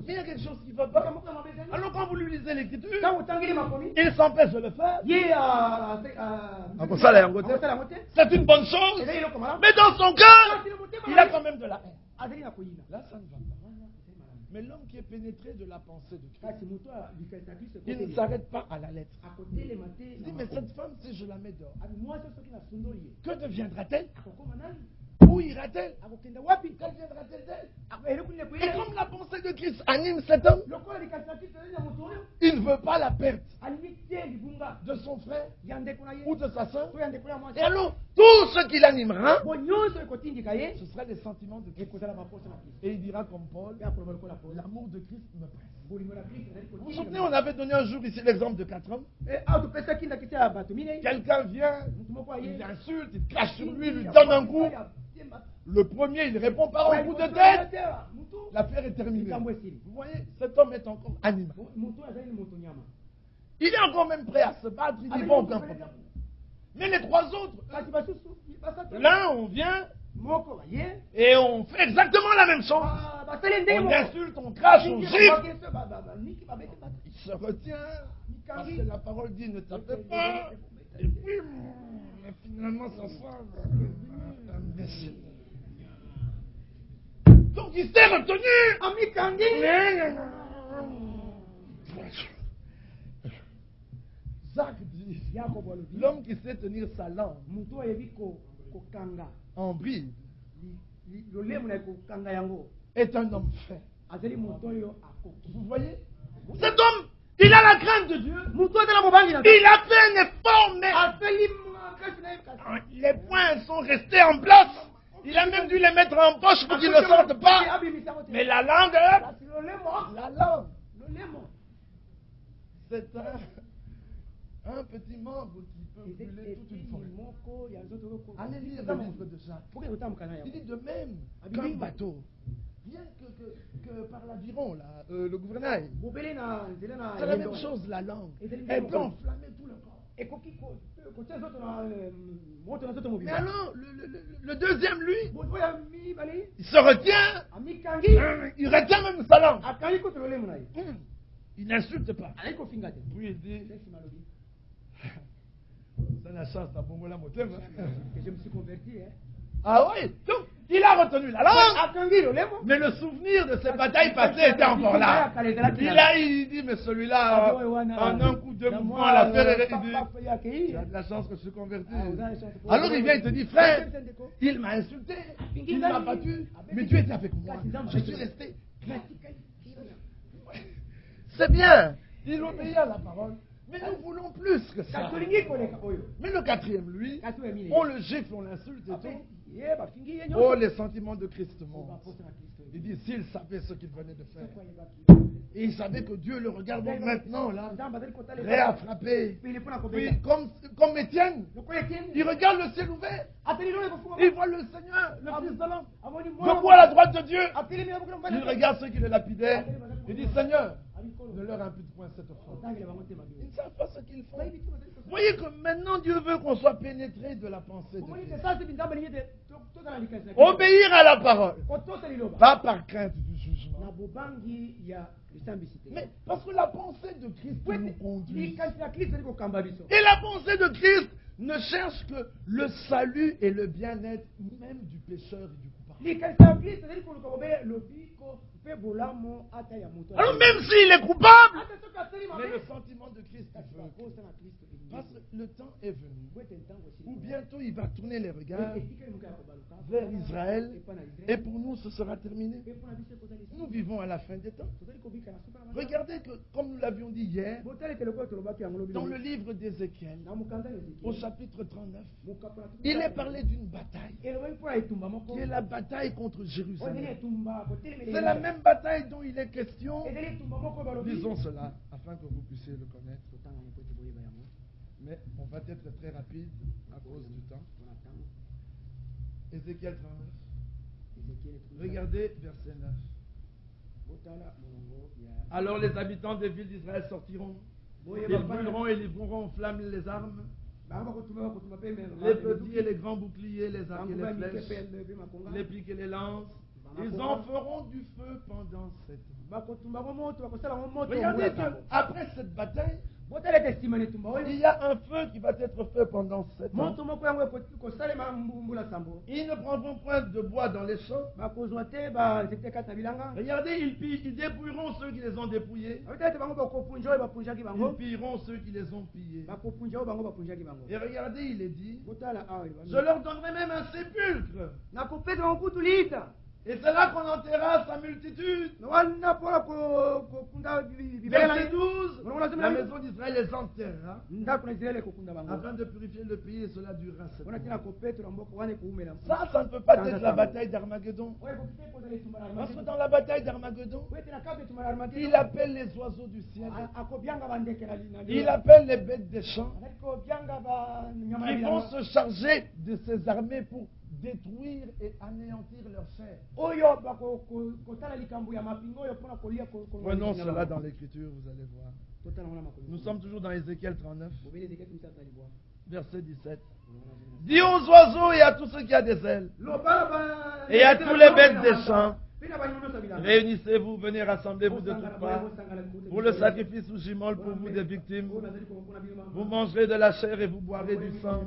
Mais il y a quelque chose qui ne va pas. Alors quand vous lui lisez l'écriture, il s'empêche de le faire. C'est une bonne chose. Mais dans son cœur, il a quand même de la haine. Là, ça ne va pas. Mais l'homme qui est pénétré de la pensée de Christ, il ne s'arrête pas à la lettre. Il dit, mais cette femme, si je la mets dehors, que deviendra-t-elle? Où ira-t-elle? Quelle viendra-t-elle d'elle? Et comme la pensée de Christ anime cet homme, il ne veut pas la perte de son frère ou de sa soeur. Et alors, tout ce qui l'animera, ce sera les sentiments de Christ. Et il dira comme Paul, l'amour de Christ me presse. Vous vous souvenez, on avait donné un jour ici l'exemple de 4 hommes. Quelqu'un vient, il l'insulte, il crache sur lui, il lui donne un coup. Le premier, il répond par un coup de tête. L'affaire est terminée. Vous voyez, cet homme est encore animé. Il est encore même prêt à se battre, il n'y a aucun problème. Mais les 3 autres, là, on vient et on fait exactement la même chose. On insulte, on crache, on gifle. Il se retient parce que la parole dit ne tapez pas. Et puis, mais finalement, ça sera imbécile. Donc il s'est retenu. Jacques dit, l'homme qui sait tenir sa langue en bride est un homme fait. Vous voyez? Cet homme, il a la crainte de Dieu. Il a fait un effort, mais les poings sont restés en place. Il a même dû les mettre en poche pour qu'ils ne sortent pas. Mais la langue, c'est un petit membre qui peut brûler toute une forêt. Allez lire le livre de Jacques. Il dit de même qu'un bateau, bien que par l'aviron, le gouvernail, c'est la même chose, la langue. Elle peut enflammer tout le corps. Mais alors, le deuxième, lui, il se retient, il retient même sa langue. Il n'insulte pas. Puis il dit, c'est la chance d'Abongola Motem. Que je me suis converti. Ah oui, donc il a retenu la langue, mais le souvenir de ces batailles passées était encore là. Il dit, mais celui-là, en un coup de mouvement, l'affaire est réglée. Tu as de la chance que je suis converti. Alors il vient et te dit, frère, il m'a insulté, il m'a battu, mais Dieu était avec moi. Je suis resté. C'est bien, il obéit à la parole. Mais nous voulons plus que ça. Mais le quatrième, lui, on le gifle, on l'insulte et tout. Oh, les sentiments de Christ montent. Il dit, s'il savait ce qu'il venait de faire. Et il savait que Dieu le regarde maintenant, là, prêt à frapper. Puis, comme Étienne, il regarde le ciel ouvert. Il voit le Seigneur, le Fils de l'homme, debout à la droite de Dieu. Il regarde ceux qui le lapidaient. Il dit, Seigneur, ne leur impute point cette offense. Ils ne savent pas ce qu'ils font. Vous voyez que maintenant Dieu veut qu'on soit pénétré de la pensée de Dieu. Obéir à la parole. Pas par crainte du jugement. Mais parce que la pensée de Christ nous conduit. Et la pensée de Christ ne cherche que le salut et le bien-être même du pécheur et du coupable. Alors même s'il est coupable, mais le sentiment de Christ veut. Parce que le temps est venu où bientôt il va tourner les regards vers Israël et pour nous ce sera terminé. Nous vivons à la fin des temps. Regardez que, comme nous l'avions dit hier, dans le livre d'Ézéchiel, au chapitre 39, il est parlé d'une bataille, qui est la bataille contre Jérusalem. C'est la même bataille dont il est question. Disons cela, afin que vous puissiez le connaître. Mais on va être très rapide à cause du temps. Ézéchiel 39. Regardez verset 9. Alors les habitants des villes d'Israël sortiront. Ils brûleront et livreront en flammes les armes. Les petits et les grands boucliers, les arcs et les flèches, les piques et les lances. Ils en feront du feu pendant 7 ans. Regardez qu'après cette bataille, il y a un feu qui va être fait pendant 7 ans. Ils ne prendront point de bois dans les champs. Regardez, ils dépouilleront ceux qui les ont dépouillés. Ils pilleront ceux qui les ont pillés. Et regardez, il est dit, je leur donnerai même un sépulcre. Et c'est là qu'on enterrera sa multitude. Verset 12, la maison d'Israël les enterrera afin de purifier le pays et cela durera 7 ans. Ça ne peut pas être la bataille d'Armageddon. Parce que dans la bataille d'Armageddon, il appelle les oiseaux du ciel. Il appelle les bêtes des champs qui vont se charger de ces armées pour détruire et anéantir leur chair. Prenons cela dans l'écriture, vous allez voir. Nous sommes toujours dans Ézéchiel 39, verset 17. Dis aux oiseaux et à tous ceux qui ont des ailes, et à tous les bêtes des champs, réunissez-vous, venez rassembler-vous de toutes parts pour le sacrifice ou gimol pour vous des victimes. Vous mangerez de la chair et vous boirez du sang.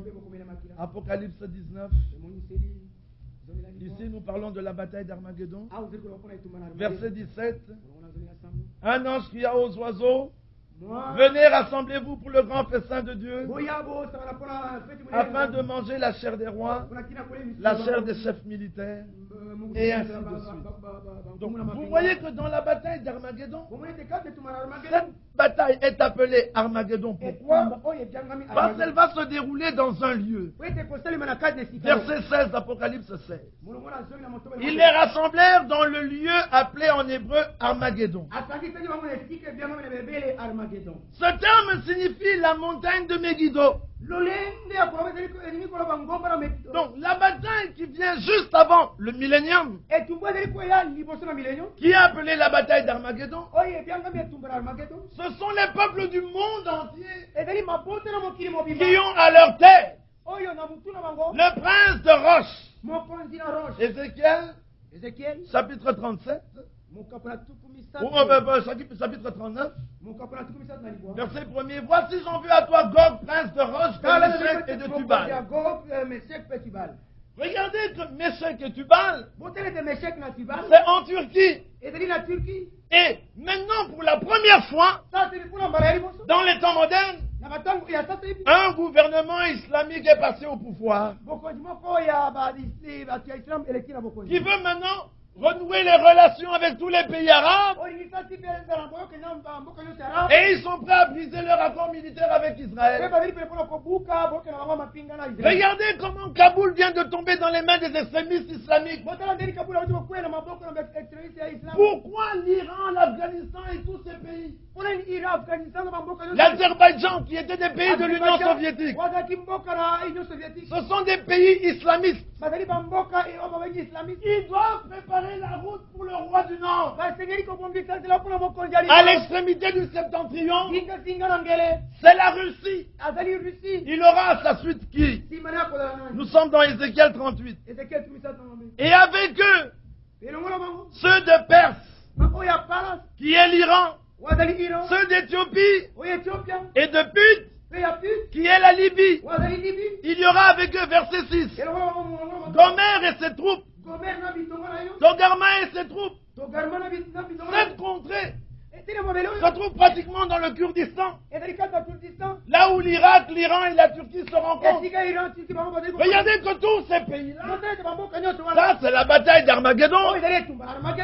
Apocalypse 19. Ici, nous parlons de la bataille d'Armageddon. Verset 17. Un ange cria aux oiseaux, venez, rassemblez-vous pour le grand festin de Dieu, afin de manger la chair des rois, la chair des chefs militaires, et ainsi de suite. Donc, vous voyez que dans la bataille d'Armageddon, cette bataille est appelée Armageddon. Pourquoi? Parce qu'elle va se dérouler dans un lieu. Verset 16 d'Apocalypse 16. Ils les rassemblèrent dans le lieu appelé en hébreu Armageddon. Ce terme signifie la montagne de Megiddo. Donc la bataille qui vient juste avant le millénium, qui est appelée la bataille d'Armageddon, ce sont les peuples du monde entier qui ont à leur tête le prince de Roche. Ézéchiel, chapitre 37. Chapitre 39, verset 1er. Voici j'en veux à toi Gog, prince de Roche, de Méshek et de Tubal. Regardez que Méshek et Tubal, c'est en Turquie. Et maintenant, pour la première fois, dans les temps modernes, un gouvernement islamique est passé au pouvoir, qui veut maintenant renouer les relations avec tous les pays arabes. Et ils sont prêts à briser leur accord militaire avec Israël. Regardez comment Kaboul vient de tomber dans les mains des extrémistes islamiques. Pourquoi l'Iran, l'Afghanistan et tous ces pays? L'Azerbaïdjan qui était des pays de l'Union soviétique. Ce sont des pays islamistes. Ils doivent préparer la route pour le roi du Nord. À l'extrémité du septentrion, c'est la Russie. Il aura à sa suite qui? Nous sommes dans Ézéchiel 38. Et avec eux, ceux de Perse, qui est l'Iran, ceux d'Éthiopie et de Put, qui est la Libye. Il y aura avec eux, verset 6, Gomer et ses troupes, Togarma et ses troupes. Cette contrée se trouve pratiquement dans le Kurdistan, là où l'Irak, l'Iran et la Turquie se rencontrent. Regardez que tous ces pays-là, ça c'est la bataille d'Armageddon.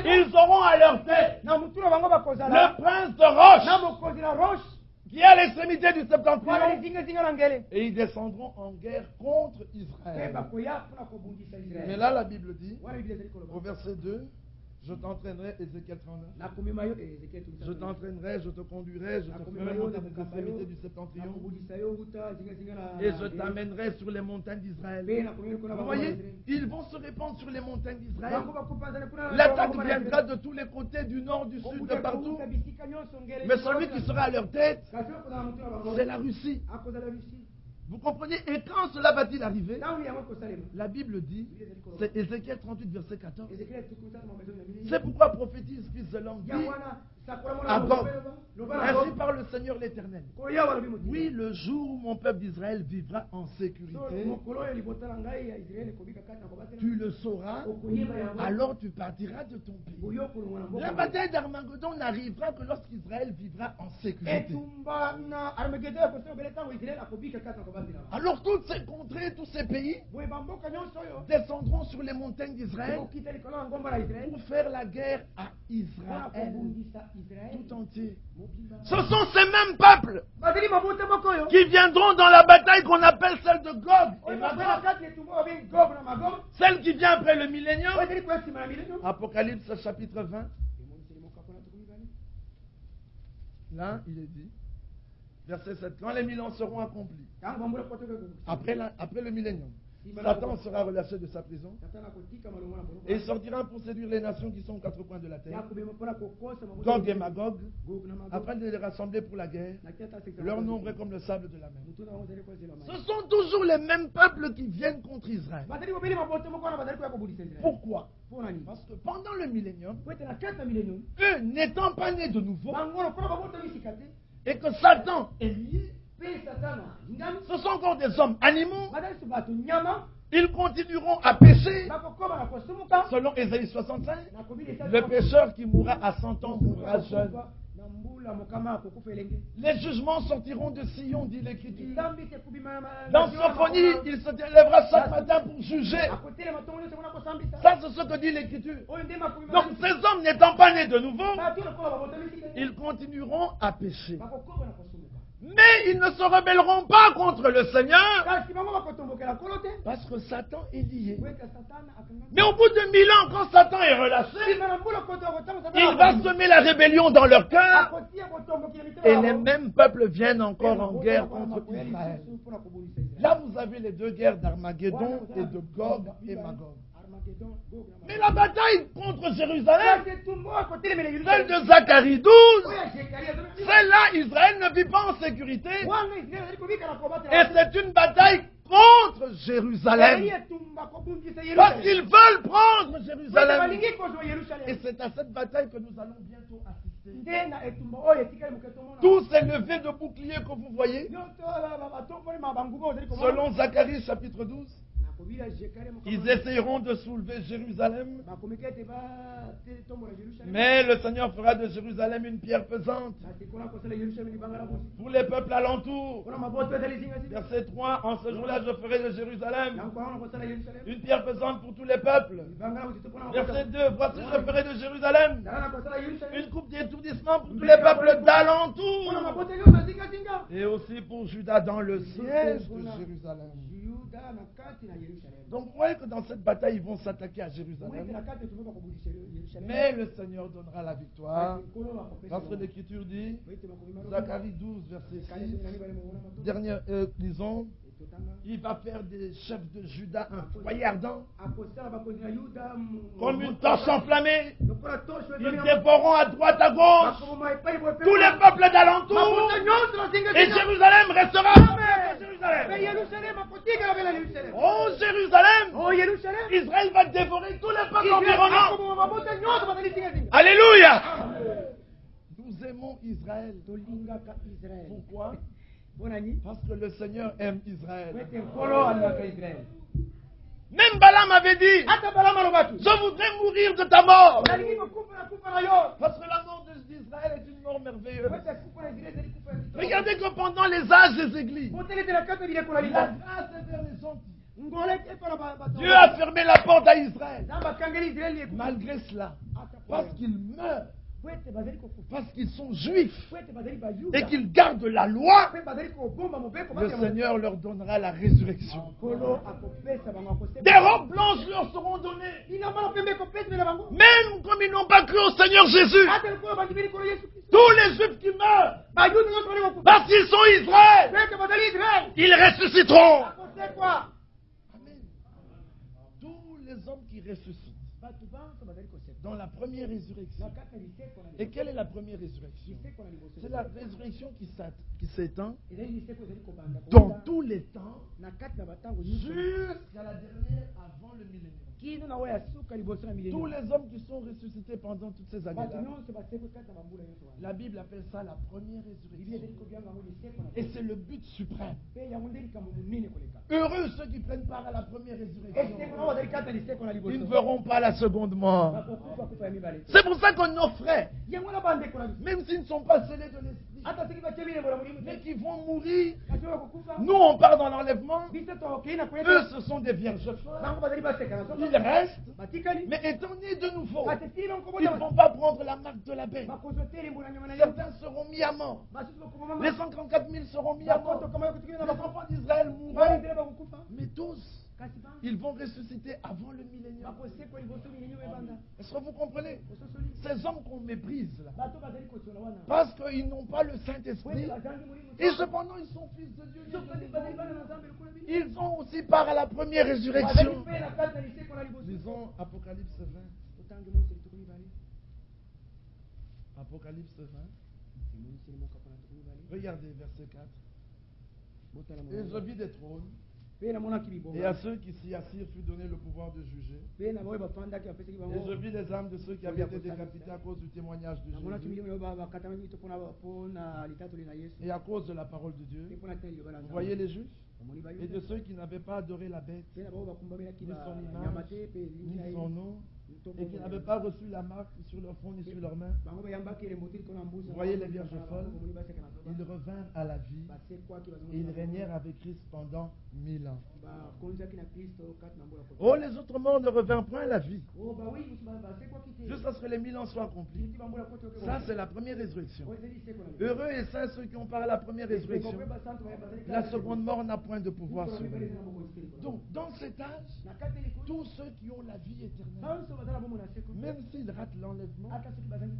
Ils auront à leur tête le prince de Roche, qui est à l'extrémité du septentrion, et ils descendront en guerre contre Israël. Mais là la Bible dit, au verset 2, Je t'entraînerai, Ézéchiel 39. Je t'entraînerai, je te conduirai, je te ferai monter des extrémités du septentrion. Et je t'amènerai sur les montagnes d'Israël. Vous voyez, ils vont se répandre sur les montagnes d'Israël. L'attaque viendra de tous les côtés, du nord, du sud, de partout. Mais celui qui sera à leur tête, c'est la Russie. Vous comprenez? Et quand cela va-t-il arriver? La Bible dit, c'est Ézéchiel 38, verset 14. C'est pourquoi prophétise Fils de l'homme, dit à Gog, ainsi parle le Seigneur l'Éternel. Oui, le jour où mon peuple d'Israël vivra en sécurité, tu le sauras, alors tu partiras de ton pays. La bataille d'Armageddon n'arrivera que lorsqu'Israël vivra en sécurité. Alors toutes ces contrées, tous ces pays descendront sur les montagnes d'Israël pour faire la guerre à Israël tout entier. Ce sont ces mêmes peuples qui viendront dans la bataille qu'on appelle celle de Gog et Magog, celle qui vient après le millénium. Apocalypse chapitre 20. Là, il est dit, verset 7, quand les 1000 ans seront accomplis, après le millénium, Satan sera relâché de sa prison et il sortira pour séduire les nations qui sont aux quatre coins de la terre, Gog et Magog, afin de les rassembler pour la guerre. Leur nombre est comme le sable de la mer. Ce sont toujours les mêmes peuples qui viennent contre Israël. Pourquoi? Parce que pendant le millénium, eux n'étant pas nés de nouveau, et que Satan est lié, ce sont encore des hommes animaux. Ils continueront à pécher. Selon Ésaïe 65, le pécheur qui mourra à 100 ans mourra jeune. Les jugements sortiront de Sion, dit l'Écriture. Dans Sophonie, il se lèvera chaque matin pour juger. Ça, c'est ce que dit l'Écriture. Donc, ces hommes n'étant pas nés de nouveau, ils continueront à pécher. Mais ils ne se rebelleront pas contre le Seigneur parce que Satan est lié. Mais au bout de 1000 ans, quand Satan est relâché, il va semer la rébellion dans leur cœur et les mêmes peuples viennent encore en guerre contre Israël. Là, vous avez les deux guerres d'Armageddon et de Gog et Magog. Mais la bataille contre Jérusalem, celle de Zacharie 12, celle-là, Israël ne vit pas en sécurité. Et c'est une bataille contre Jérusalem. Parce qu'ils veulent prendre Jérusalem. Et c'est à cette bataille que nous allons bientôt assister. Tous ces levées de boucliers que vous voyez, selon Zacharie chapitre 12, ils essayeront de soulever Jérusalem, mais le Seigneur fera de Jérusalem une pierre pesante pour les peuples alentours. Verset 3, en ce jour-là je ferai de Jérusalem une pierre pesante pour tous les peuples. Verset 2, voici je ferai de Jérusalem une coupe d'étourdissement pour tous les peuples d'alentour, et aussi pour Juda dans le siège de Jérusalem. Donc vous voyez que dans cette bataille, ils vont s'attaquer à Jérusalem. Mais le Seigneur donnera la victoire. Parce que l'Écriture dit, Zacharie 12, verset 6, lisons, il va faire des chefs de Juda un foyer ardent, comme une torche enflammée. Ils dévoreront à droite, à gauche, tous les peuples d'alentour, et Jérusalem restera. Oh Jérusalem, Israël va dévorer tous les peuples environnants. Alléluia. Nous aimons Israël. Pourquoi? Parce que le Seigneur aime Israël. Même Balaam avait dit, je voudrais mourir de ta mort. Parce que la mort d'Israël est une mort merveilleuse. Regardez que pendant les âges des églises, la grâce est vers les gentils. Dieu a fermé la porte à Israël. Malgré cela, parce qu'il meurt parce qu'ils sont juifs et qu'ils gardent la loi, le Seigneur leur donnera la résurrection. Des robes blanches leur seront données. Même comme ils n'ont pas cru au Seigneur Jésus. Tous les Juifs qui meurent, parce qu'ils sont Israël, ils ressusciteront. Amen. Tous les hommes qui ressuscitent dans la première résurrection. Et quelle est la première résurrection? C'est la résurrection qui s'étend dans tous les temps jusqu'à la dernière avant le millénaire. Tous les hommes qui sont ressuscités pendant toutes ces années-là, la Bible appelle ça la première résurrection. Et c'est le but suprême. Heureux ceux qui prennent part à la première résurrection. Ils ne verront pas la seconde mort. C'est pour ça que nos frères, même s'ils ne sont pas scellés de l'esprit, mais qui vont mourir, nous on part dans l'enlèvement. Eux ce sont des vierges folles. Ils restent, mais étant nés de nouveau, ils ne vont pas prendre la marque de la bête. Certains seront mis à mort. Les 134 000 seront mis à mort. Les enfants d'Israël mourront. Mais tous, ils vont ressusciter avant le millénium. Est-ce que vous comprenez? Ces hommes qu'on méprise là, parce qu'ils n'ont pas le Saint-Esprit, et cependant ils sont fils de Dieu. Ils ont aussi part à la première résurrection. Lisons Apocalypse 20. Apocalypse 20. Regardez verset 4. Et je vis des trônes, et à ceux qui s'y assirent fut donné le pouvoir de juger. Et je vis les âmes de ceux qui avaient été décapités à cause du témoignage de Jésus et à cause de la parole de Dieu. Vous voyez les Juifs? Et de ceux qui n'avaient pas adoré la bête, ni son image, ni son nom, et qui n'avaient pas reçu la marque sur leur front ni sur leurs mains. Vous voyez les vierges folles? Ils revinrent à la vie et ils régnèrent avec Christ pendant 1000 ans. Oh, les autres morts ne revinrent point à la vie, jusqu'à ce que les 1000 ans soient accomplis. Ça, c'est la première résurrection. Heureux et saints ceux qui ont parlé à la première résurrection. La seconde mort n'a point de pouvoir sur eux. Donc, dans cet âge, tous ceux qui ont la vie éternelle, même s'ils ratent l'enlèvement,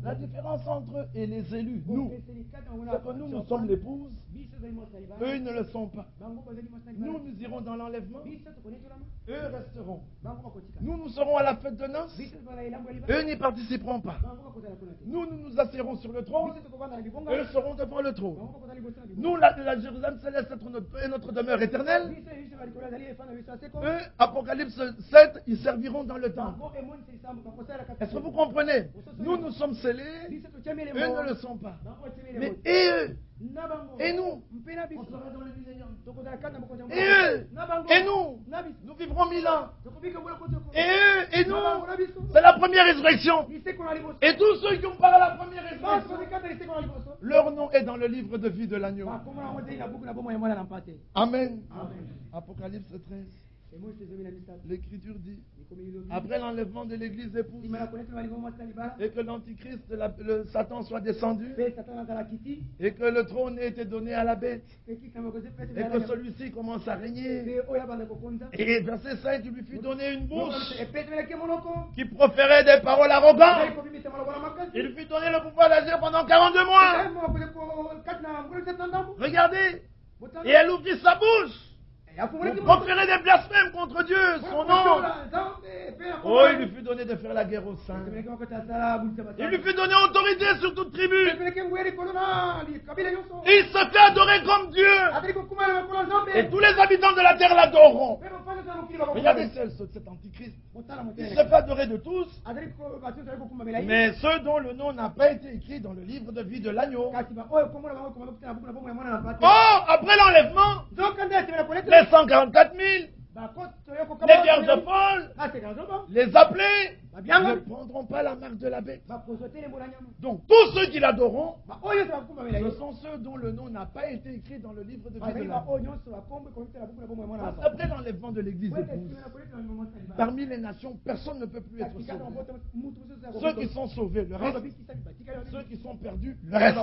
la différence entre eux et les élus, nous, c'est que nous sommes l'épouse, eux ils ne le sont pas. Nous irons dans l'enlèvement, eux resteront. Nous serons à la fête de noces, eux n'y participeront pas. Nous nous asserrons sur le trône, eux seront devant le trône. Nous, la Jérusalem céleste est notre demeure éternelle. Eux, Apocalypse 7, ils serviront dans le temple. Est-ce que vous comprenez? Nous sommes scellés, eux ne le sont pas. Mais et eux, et nous, on sera dans le millénium. Et eux, et nous vivrons 1000 ans. Et eux, et nous, c'est la première résurrection. Et tous ceux qui ont parlé à la première résurrection, leur nom est dans le livre de vie de l'agneau. Amen. Apocalypse 13. L'Écriture dit, après l'enlèvement de l'Église épouse, et que l'Antichrist, le Satan soit descendu, et que le trône ait été donné à la bête, et que celui-ci commence à régner. Et verset 5, il lui fut donné une bouche qui proférait des paroles arrogantes. Il lui fut donné le pouvoir d'agir pendant 42 mois. Regardez, et elle ouvrit sa bouche. Vous proférez des blasphèmes contre Dieu, son nom. Oh, il lui fut donné de faire la guerre aux saints. Il lui fut donné autorité sur toute tribu. Il se fait adorer comme Dieu. Et tous les habitants de la terre l'adoreront. Regardez cet antichrist. Il se fait adorer de tous. Mais ceux dont le nom n'a pas été écrit dans le livre de vie de l'agneau. Oh, après l'enlèvement, les 144 000, les vierges folles, les appelés, ne prendront pas la marque de la bête. Donc tous ceux qui l'adoreront, ce sont ceux dont le nom n'a pas été écrit dans le livre de vie de la vie. Après l'enlèvement de l'église épouse, parmi les nations, personne ne peut plus être sauvé. Ceux qui sont sauvés, le reste. Ceux qui sont perdus, le reste.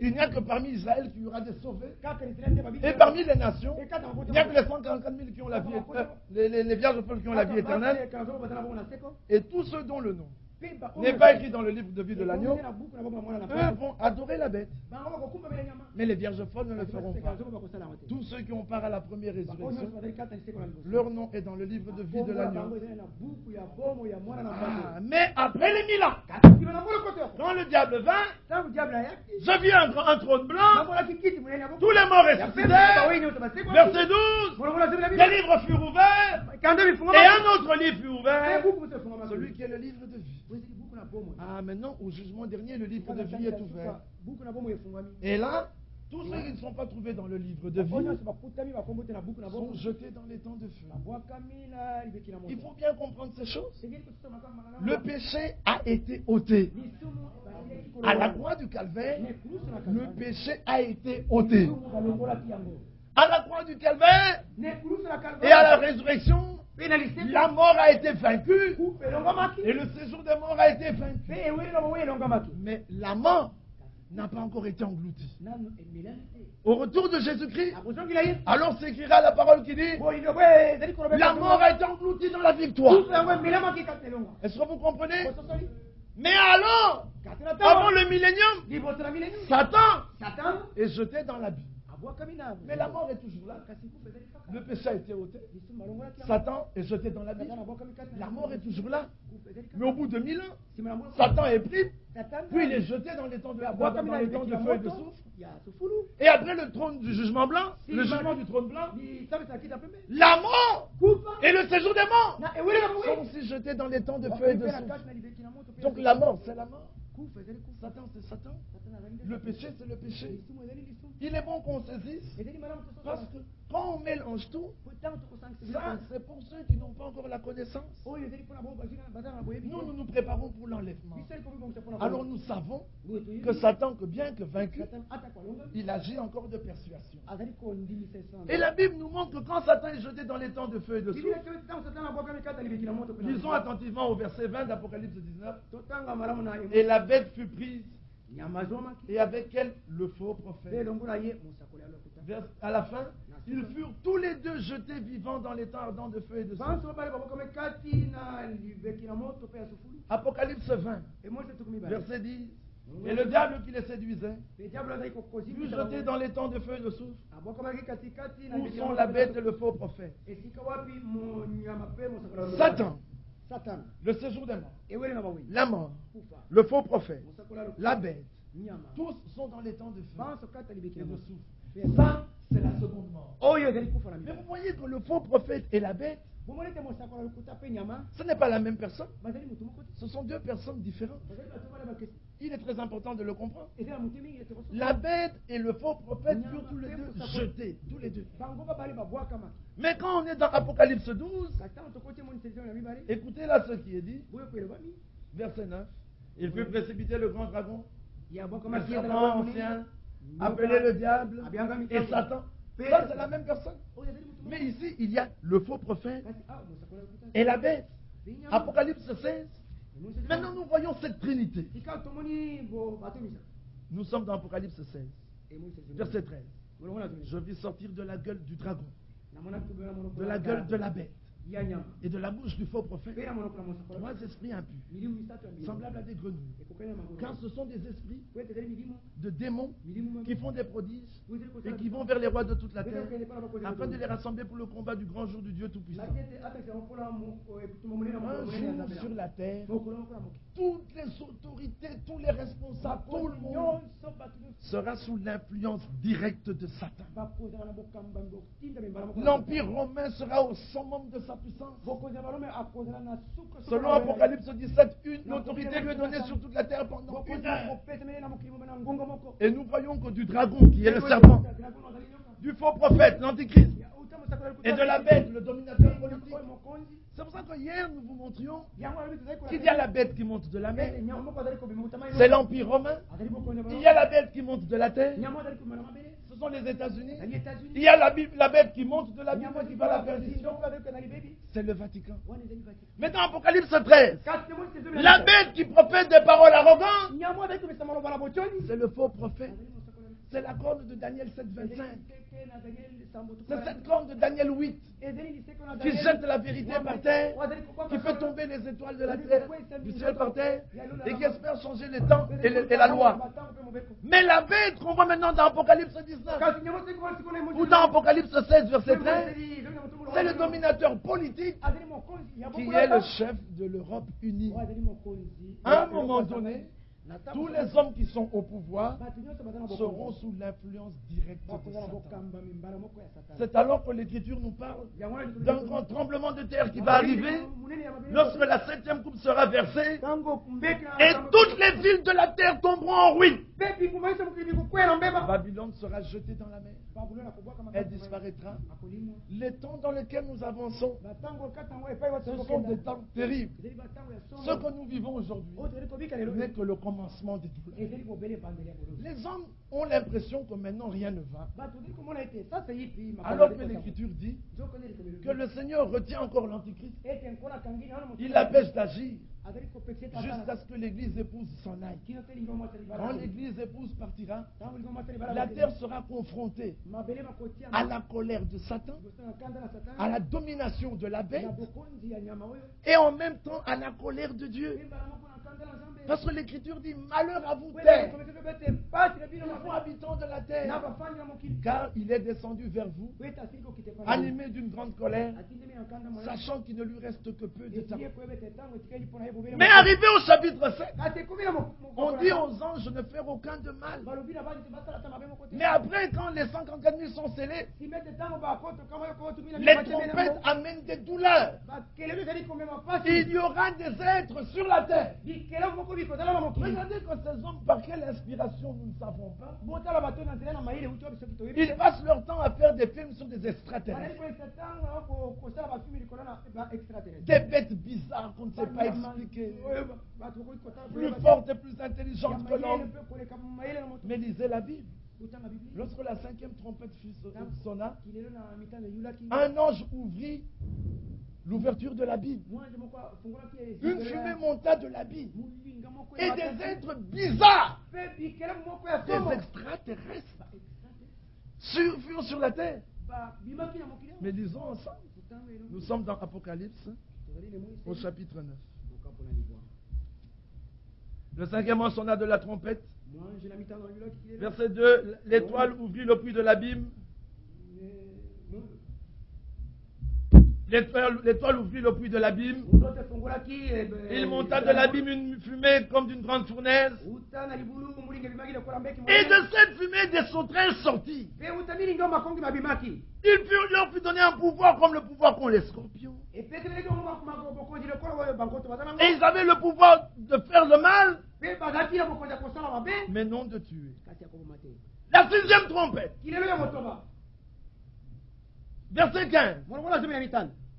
Il n'y a que parmi Israël qu'il y aura des sauvés. Et parmi les nations, il n'y a que les 144 000 qui ont la vie éternelle, les vierges folles qui ont la vie éternelle. Et tous ceux dont le nom n'est pas écrit dans le livre de vie de l'agneau, eux vont adorer la bête. Mais les vierges folles ne le feront pas. Tous ceux qui ont part à la première résurrection, leur nom est dans le livre de vie de l'agneau. Mais après les 1000 ans, quand le diable vint, je vis un trône blanc, tous les morts ressuscités, verset 12, des livres furent ouverts, et un autre livre fut ouvert, celui qui est le livre de vie. Ah, maintenant, au jugement dernier, le livre de vie est ouvert. Et là, tous ceux qui ne sont pas trouvés dans le livre de vie sont jetés dans les temps de feu. Il faut bien comprendre ces choses. Le péché a été ôté. À la croix du calvaire, le péché a été ôté. À la croix du calvaire et à la résurrection, la mort a été vaincue et le séjour des morts a été vaincu. Mais la mort n'a pas encore été engloutie. Au retour de Jésus-Christ, alors s'écrira la parole qui dit la mort a été engloutie dans la victoire. Est-ce que vous comprenez? Mais alors, avant le millénium, Satan est jeté dans l'abîme. Mais la mort est toujours là. Le péché a été ôté. Satan est jeté dans l'abîme. La mort est toujours là. Mais au bout de 1000 ans, Satan est pris, puis il est jeté dans les temps de feu et de soufre. Et après le trône du jugement blanc, le jugement du trône blanc, la mort et le séjour des morts sont aussi jetés dans les temps de feu et de soufre. Donc la mort, c'est la mort. Satan, c'est Satan. Le péché, c'est le péché. Il est bon qu'on saisisse, parce que quand on mélange tout, ça, c'est pour ceux qui n'ont pas encore la connaissance. Nous nous préparons pour l'enlèvement. Alors nous savons que Satan, que bien que vaincu, il agit encore de persuasion. Et la Bible nous montre que quand Satan est jeté dans les temps de feu et de soufre, lisons attentivement au verset 20 d'Apocalypse 19, et la bête fut prise, et avec elle le faux prophète. À la fin, ils furent tous les deux jetés vivants dans les temps ardents de feu et de soufre. Apocalypse 20, verset 10. Et le diable qui les séduisait fut jeté dans les temps de feu et de soufre, où sont la bête et le faux prophète. Satan, le séjour des morts, la mort, le faux prophète, la bête, tous sont dans les temps de feu et de soufre. Ça, c'est la seconde mort. Mais vous voyez que le faux prophète et la bête, ce n'est pas la même personne. Ce sont deux personnes différentes. Il est très important de le comprendre. La bête et le faux prophète furent tous les deux jetés, tous les deux. Mais quand on est dans Apocalypse 12, écoutez là ce qui est dit, verset 9. Il fut précipité le grand dragon, le serpent ancien, appelé le diable et Satan. Ça, c'est la même personne. Mais ici, il y a le faux prophète et la bête. Apocalypse 16. Maintenant, nous voyons cette trinité. Nous sommes dans Apocalypse 16, verset 13. Je vis sortir de la gueule du dragon, de la gueule de la bête et de la bouche du faux prophète trois esprits impurs, semblables à des grenouilles. Car ce sont des esprits de démons qui font des prodiges et qui vont vers les rois de toute la terre afin de les rassembler pour le combat du grand jour du Dieu Tout-Puissant. Un jour sur la terre, toutes les autorités, tous les responsables, tout le monde sera sous l'influence directe de Satan. L'Empire romain sera au summum de sa puissance. Selon Apocalypse 17, une autorité lui est donnée sur toute la terre pendant 1 heure. Et nous voyons que du dragon qui est le serpent, du faux prophète, l'antichrist, et de la bête, le dominateur politique. C'est pour ça que hier nous vous montrions qu'il y a la bête qui monte de la mer. C'est l'Empire romain. Il y a la bête qui monte de la terre. Ce sont les États-Unis. Il y a la bête qui monte de la Bible qui va à la perdition. C'est le Vatican. Maintenant, Apocalypse 13. La bête qui profère des paroles arrogantes, c'est le faux prophète. C'est la corne de Daniel 7, 25. C'est cette corne de Daniel 8 qui jette la vérité par terre, qui fait tomber les étoiles de la terre, du ciel par terre, et qui espère changer les temps et la loi. Mais la bête qu'on voit maintenant dans Apocalypse 19, ou dans Apocalypse 16, verset 13, c'est le dominateur politique qui est le chef de l'Europe unie. À un moment donné, tous les hommes qui sont au pouvoir seront sous l'influence directe de Satan. C'est alors que l'Écriture nous parle d'un grand tremblement de terre qui va arriver lorsque la 7e coupe sera versée et toutes les villes de la terre tomberont en ruine. Babylone sera jetée dans la mer. Elle disparaîtra. Les temps dans lesquels nous avançons, ce sont des temps terribles. Ce que nous vivons aujourd'hui n'est que le commencement des douleurs. Les hommes ont l'impression que maintenant rien ne va. Alors que l'Écriture dit que le Seigneur retient encore l'Antichrist. Il l'empêche d'agir jusqu'à ce que l'Église épouse s'en aille. Quand l'Église épouse partira, la terre sera confrontée à la colère de Satan, à la domination de la bête et en même temps à la colère de Dieu. Parce que l'Écriture dit malheur à vous terre, vous habitants de la terre, car il est descendu vers vous, animé d'une grande colère, sachant qu'il ne lui reste que peu de temps. Mais arrivé au chapitre 7, on dit aux anges de ne faire aucun de mal. Mais après, quand les 54 000 sont scellés, les trompettes amènent des douleurs. Il y aura des êtres sur la terre. Regardez que ces hommes, par quelle inspiration nous ne savons pas, ils passent leur temps à faire des films sur des extraterrestres. Des bêtes bizarres qu'on ne sait pas expliquer. Plus fortes et plus intelligentes que l'homme. Mais lisez la Bible. Lorsque la 5e trompette sonna, un ange ouvrit l'ouverture de la Bible. Une fumée monta de la Bible. Et des êtres bizarres, des extraterrestres, furent sur la terre. Mais lisons ensemble. Nous sommes dans Apocalypse, au chapitre 9. Le 5e ange sonna de la trompette. Verset 2. L'étoile ouvrit le puits de l'abîme. L'étoile ouvrit le puits de l'abîme. Il monta de l'abîme une fumée comme d'une grande fournaise. Et de cette fumée, des sauterelles sortirent. Il leur fut donné un pouvoir comme le pouvoir qu'ont les scorpions. Et ils avaient le pouvoir de faire le mal, mais non de tuer. La 6e trompette. Verset 15.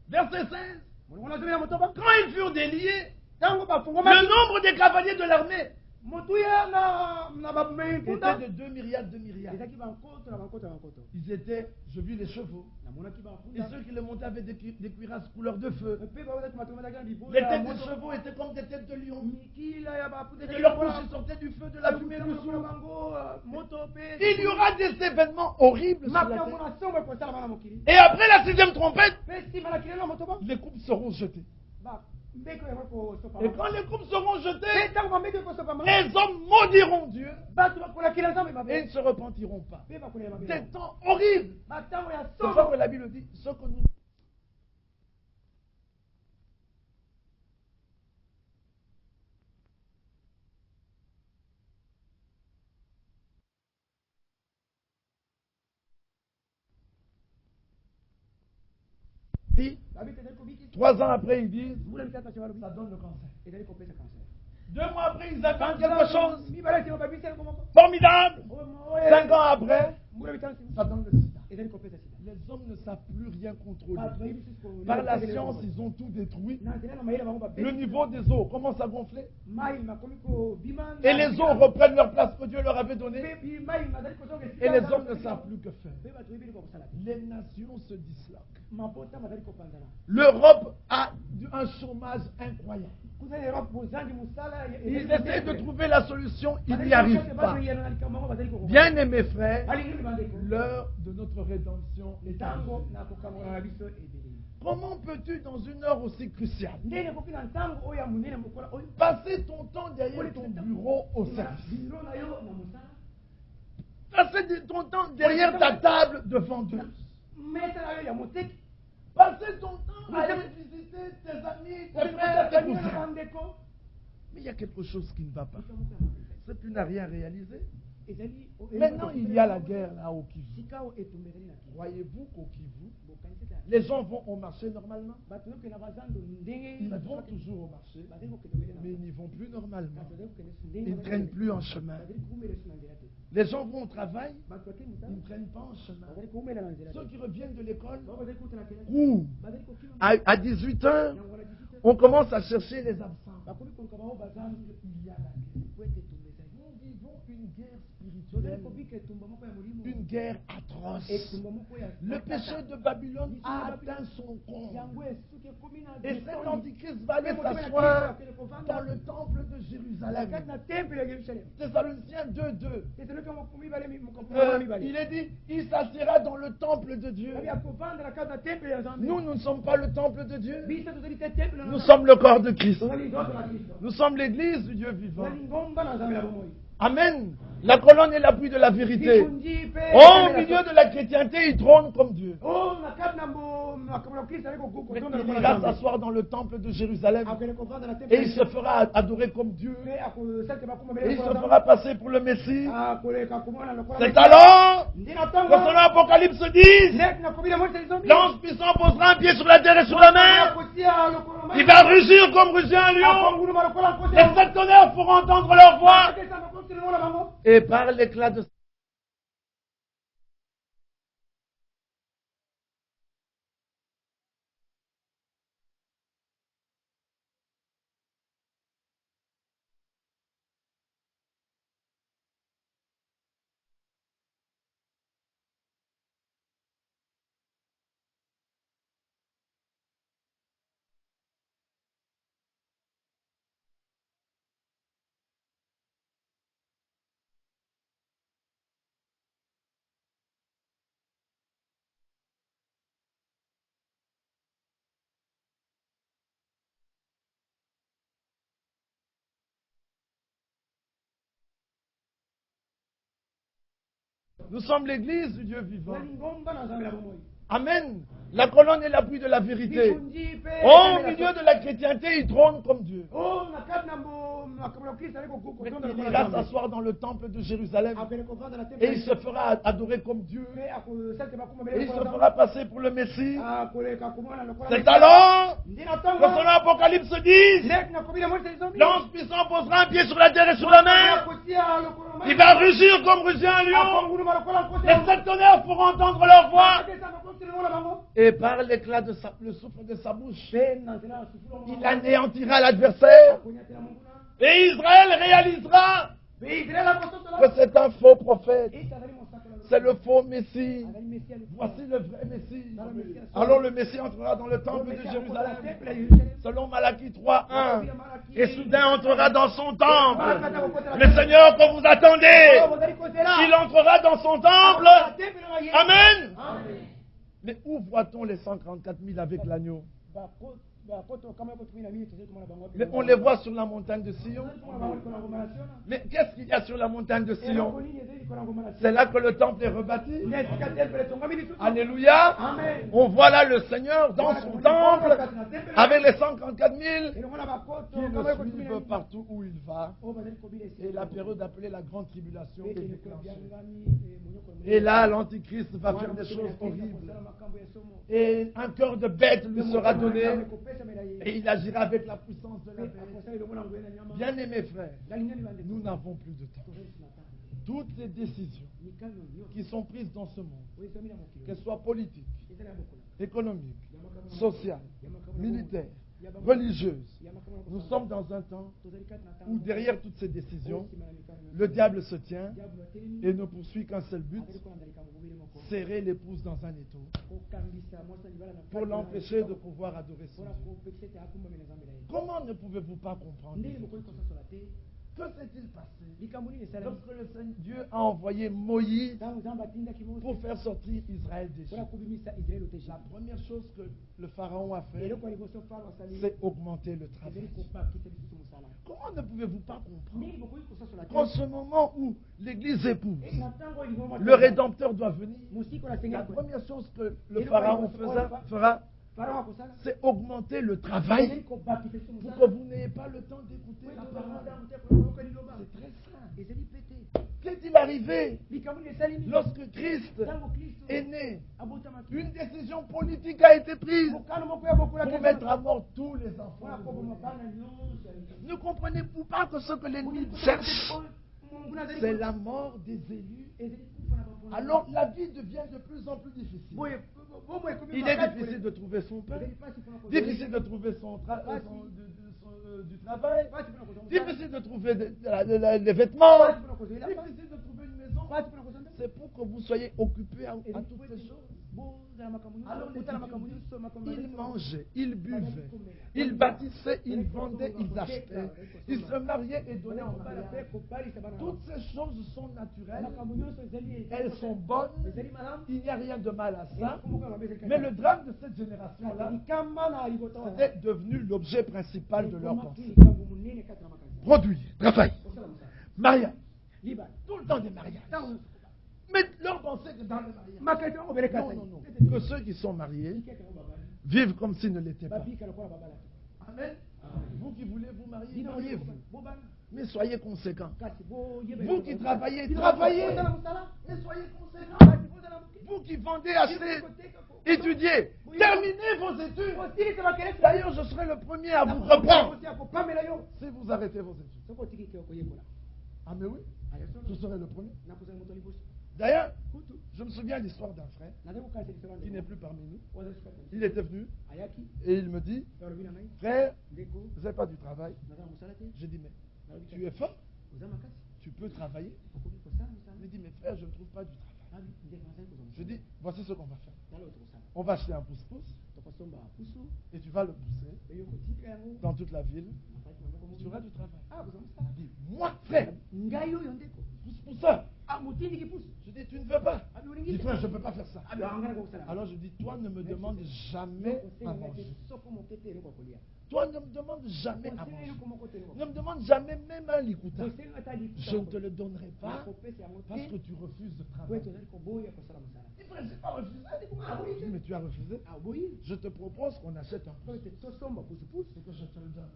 Verset 16. Quand ils furent déliés, le nombre des cavaliers de l'armée était de 2 myriades de myriades. Ils étaient, je vis les chevaux. Et ceux qui les montaient avaient des cuirasses couleur de feu. Les têtes des chevaux étaient comme des têtes de lion. Et de leur bouche sortait du feu, de la fumée, du soufre. Il y aura des événements horribles sur la terre. Et après la 6e trompette, les coupes seront jetées. Et quand les coupes seront jetées, les hommes maudiront Dieu et ils ne se repentiront pas. Des temps horribles. C'est ça que la Bible dit. Ce que nous... dit, 3 ans après, ils disent, ça donne le cancer. 2 mois après, ils attendent quelque chose formidable. 5 ans après, ça donne le sida. Les hommes ne savent plus rien contrôler. Par la science, ils ont tout détruit. Le niveau des eaux commence à gonfler. Et les eaux reprennent leur place que Dieu leur avait donnée. Et les hommes ne savent plus que faire. Les nations se disloquent. L'Europe a un chômage incroyable. Ils essaient de trouver la solution, ils n'y arrivent pas. Bien aimés frères, l'heure de notre rédemption est arrivée. Comment peux-tu dans une heure aussi cruciale passer ton temps derrière ton bureau au service, passer ton temps derrière ta table de vendeuse, passer ton temps à aller visiter tes amis, tes frères, tes cousins? Mais il y a quelque chose qui ne va pas. C'est que tu n'as rien réalisé. Maintenant, il y a la guerre là au Kivu. Croyez-vous qu'au Kivu, les gens vont au marché normalement? Ils vont toujours au marché, mais ils n'y vont plus normalement. Ils ne traînent plus en chemin. Les gens vont au travail, ils ne traînent pas en chemin. Ceux qui reviennent de l'école, où à 18 h, on commence à chercher les absents. Il y a la guerre. Nous vivons une guerre spirituelle, une guerre atroce. Le péché de Babylone a atteint son comble. Et cet antichrist va aller s'asseoir dans le temple de Jérusalem. Thessaloniciens 2:2. Il est dit, il s'assiera dans le temple de Dieu. Nous ne sommes pas le temple de Dieu. Nous sommes le corps de Christ. Nous sommes l'église du Dieu vivant. Amen. La colonne et l'appui de la vérité. Au milieu de la chrétienté, il trône comme Dieu. Il ira s'asseoir dans le temple de Jérusalem. Et il se fera adorer comme Dieu. Et il se fera passer pour le Messie. C'est alors que selon l'Apocalypse 10, l'ange puissant posera un pied sur la terre et sur la mer. Il va rugir comme rugit un lion. Les sept tonnerres feront entendre leur voix. Et par l'éclat de Nous sommes l'église du Dieu vivant. Amen. La colonne et l'appui de la vérité. Au milieu de la chrétienté, il trône comme Dieu. Il ira s'asseoir dans le temple de Jérusalem. Et il se fera adorer comme Dieu. Et il se fera passer pour le Messie. C'est alors que selon l'Apocalypse 10, l'ange puissant posera un pied sur la terre et sur la mer. Il va rugir comme rugit un lion. Les sept tonnerres feront entendre leur voix. Et par l'éclat de le souffle de sa bouche, il anéantira l'adversaire. Et Israël réalisera que c'est un faux prophète. C'est le faux Messie. Voici le vrai Messie. Alors le Messie entrera dans le temple de Jérusalem, selon Malachie 3:1. Et soudain entrera dans son temple. Le Seigneur que vous attendez, il entrera dans son temple. Amen. Mais où voit-on les 134 000 avec l'agneau? Mais on les voit sur la montagne de Sion. Mais qu'est-ce qu'il y a sur la montagne de Sion? C'est là que le temple est rebâti. Alléluia. On voit là le Seigneur dans son temple avec les 134 000 qui le suivent partout où il va. Et la période appelée la grande tribulation est déclenchée. Et là, l'Antichrist va faire des choses horribles. Et un cœur de bête lui sera donné. Et il agira avec la puissance de la vérité. Bien aimés frères, nous n'avons plus de temps. toutes les décisions qui sont prises dans ce monde, qu'elles soient politiques, économiques, sociales, militaires, religieuses, nous sommes dans un temps où derrière toutes ces décisions, le diable se tient et ne poursuit qu'un seul but, serrer l'épouse dans un étau pour l'empêcher de pouvoir adorer son Dieu. Comment ne pouvez-vous pas comprendre? Que s'est-il passé lorsque le Seigneur Dieu a envoyé Moïse pour faire sortir Israël d'Égypte? La première chose que le Pharaon a fait, c'est augmenter le travail. Comment ne pouvez-vous pas comprendre qu'en ce moment où l'Église épouse, le Rédempteur doit venir, la première chose que le Pharaon fera, c'est augmenter le travail pour que vous n'ayez pas le temps d'écouter la parole. C'est très simple. Qu'est-il arrivé lorsque Christ est né? Une décision politique a été prise pour mettre à mort tous les enfants. Ne comprenez-vous pas que ce que l'ennemi cherche, c'est la mort des élus? Alors la vie devient de plus en plus difficile. Il est difficile de trouver son pain, difficile de trouver du travail, difficile de trouver des vêtements, difficile de trouver une maison. C'est pour que vous soyez occupés à toutes ces choses. Alors ils mangeaient, ils buvaient, ils bâtissaient, ils vendaient, ils achetaient, ils se mariaient et donnaient en mariage. Toutes ces choses sont naturelles, elles sont bonnes, il n'y a rien de mal à ça. Mais le drame de cette génération-là, c'était devenu l'objet principal de leur pensée. Produire, travail, mariage, tout le temps des mariages. Mais leur pensée que dans le mariage. Non. Que ceux qui sont mariés vivent comme s'ils ne l'étaient pas. Amen. Vous qui voulez vous marier, mariez-vous. Mais soyez conséquents. Vous qui travaillez, travaillez. Mais soyez conséquents. Vous qui vendez, achetez, étudiez, terminez vos études. D'ailleurs, je serai le premier à vous reprendre si vous arrêtez vos études. Ah mais oui, je serai le premier. D'ailleurs, je me souviens de l'histoire d'un frère qui n'est plus parmi nous. Il était venu et il me dit, frère, vous n'avez pas du travail. J'ai dit, mais tu es fort, tu peux travailler. Il me dit, mais frère, je ne trouve pas du travail. Je dis, voici ce qu'on va faire. On va acheter un pouce-pouce et tu vas le pousser dans toute la ville. Tu auras du travail. Il dit, moi, frère, pousse-pousseur. Je dis, tu ne veux pas. Je dis, frère, je ne peux pas faire ça. Alors je dis, toi ne me demandes jamais à manger. Toi ne me demandes jamais à manger. Ne me demande jamais même un likouta. Je ne te le donnerai pas parce que tu refuses de travailler. Je dis, frère, je n'ai pas refusé. Je dis, mais tu as refusé. Je te propose qu'on achète un pouce-pouce et que je te le donne.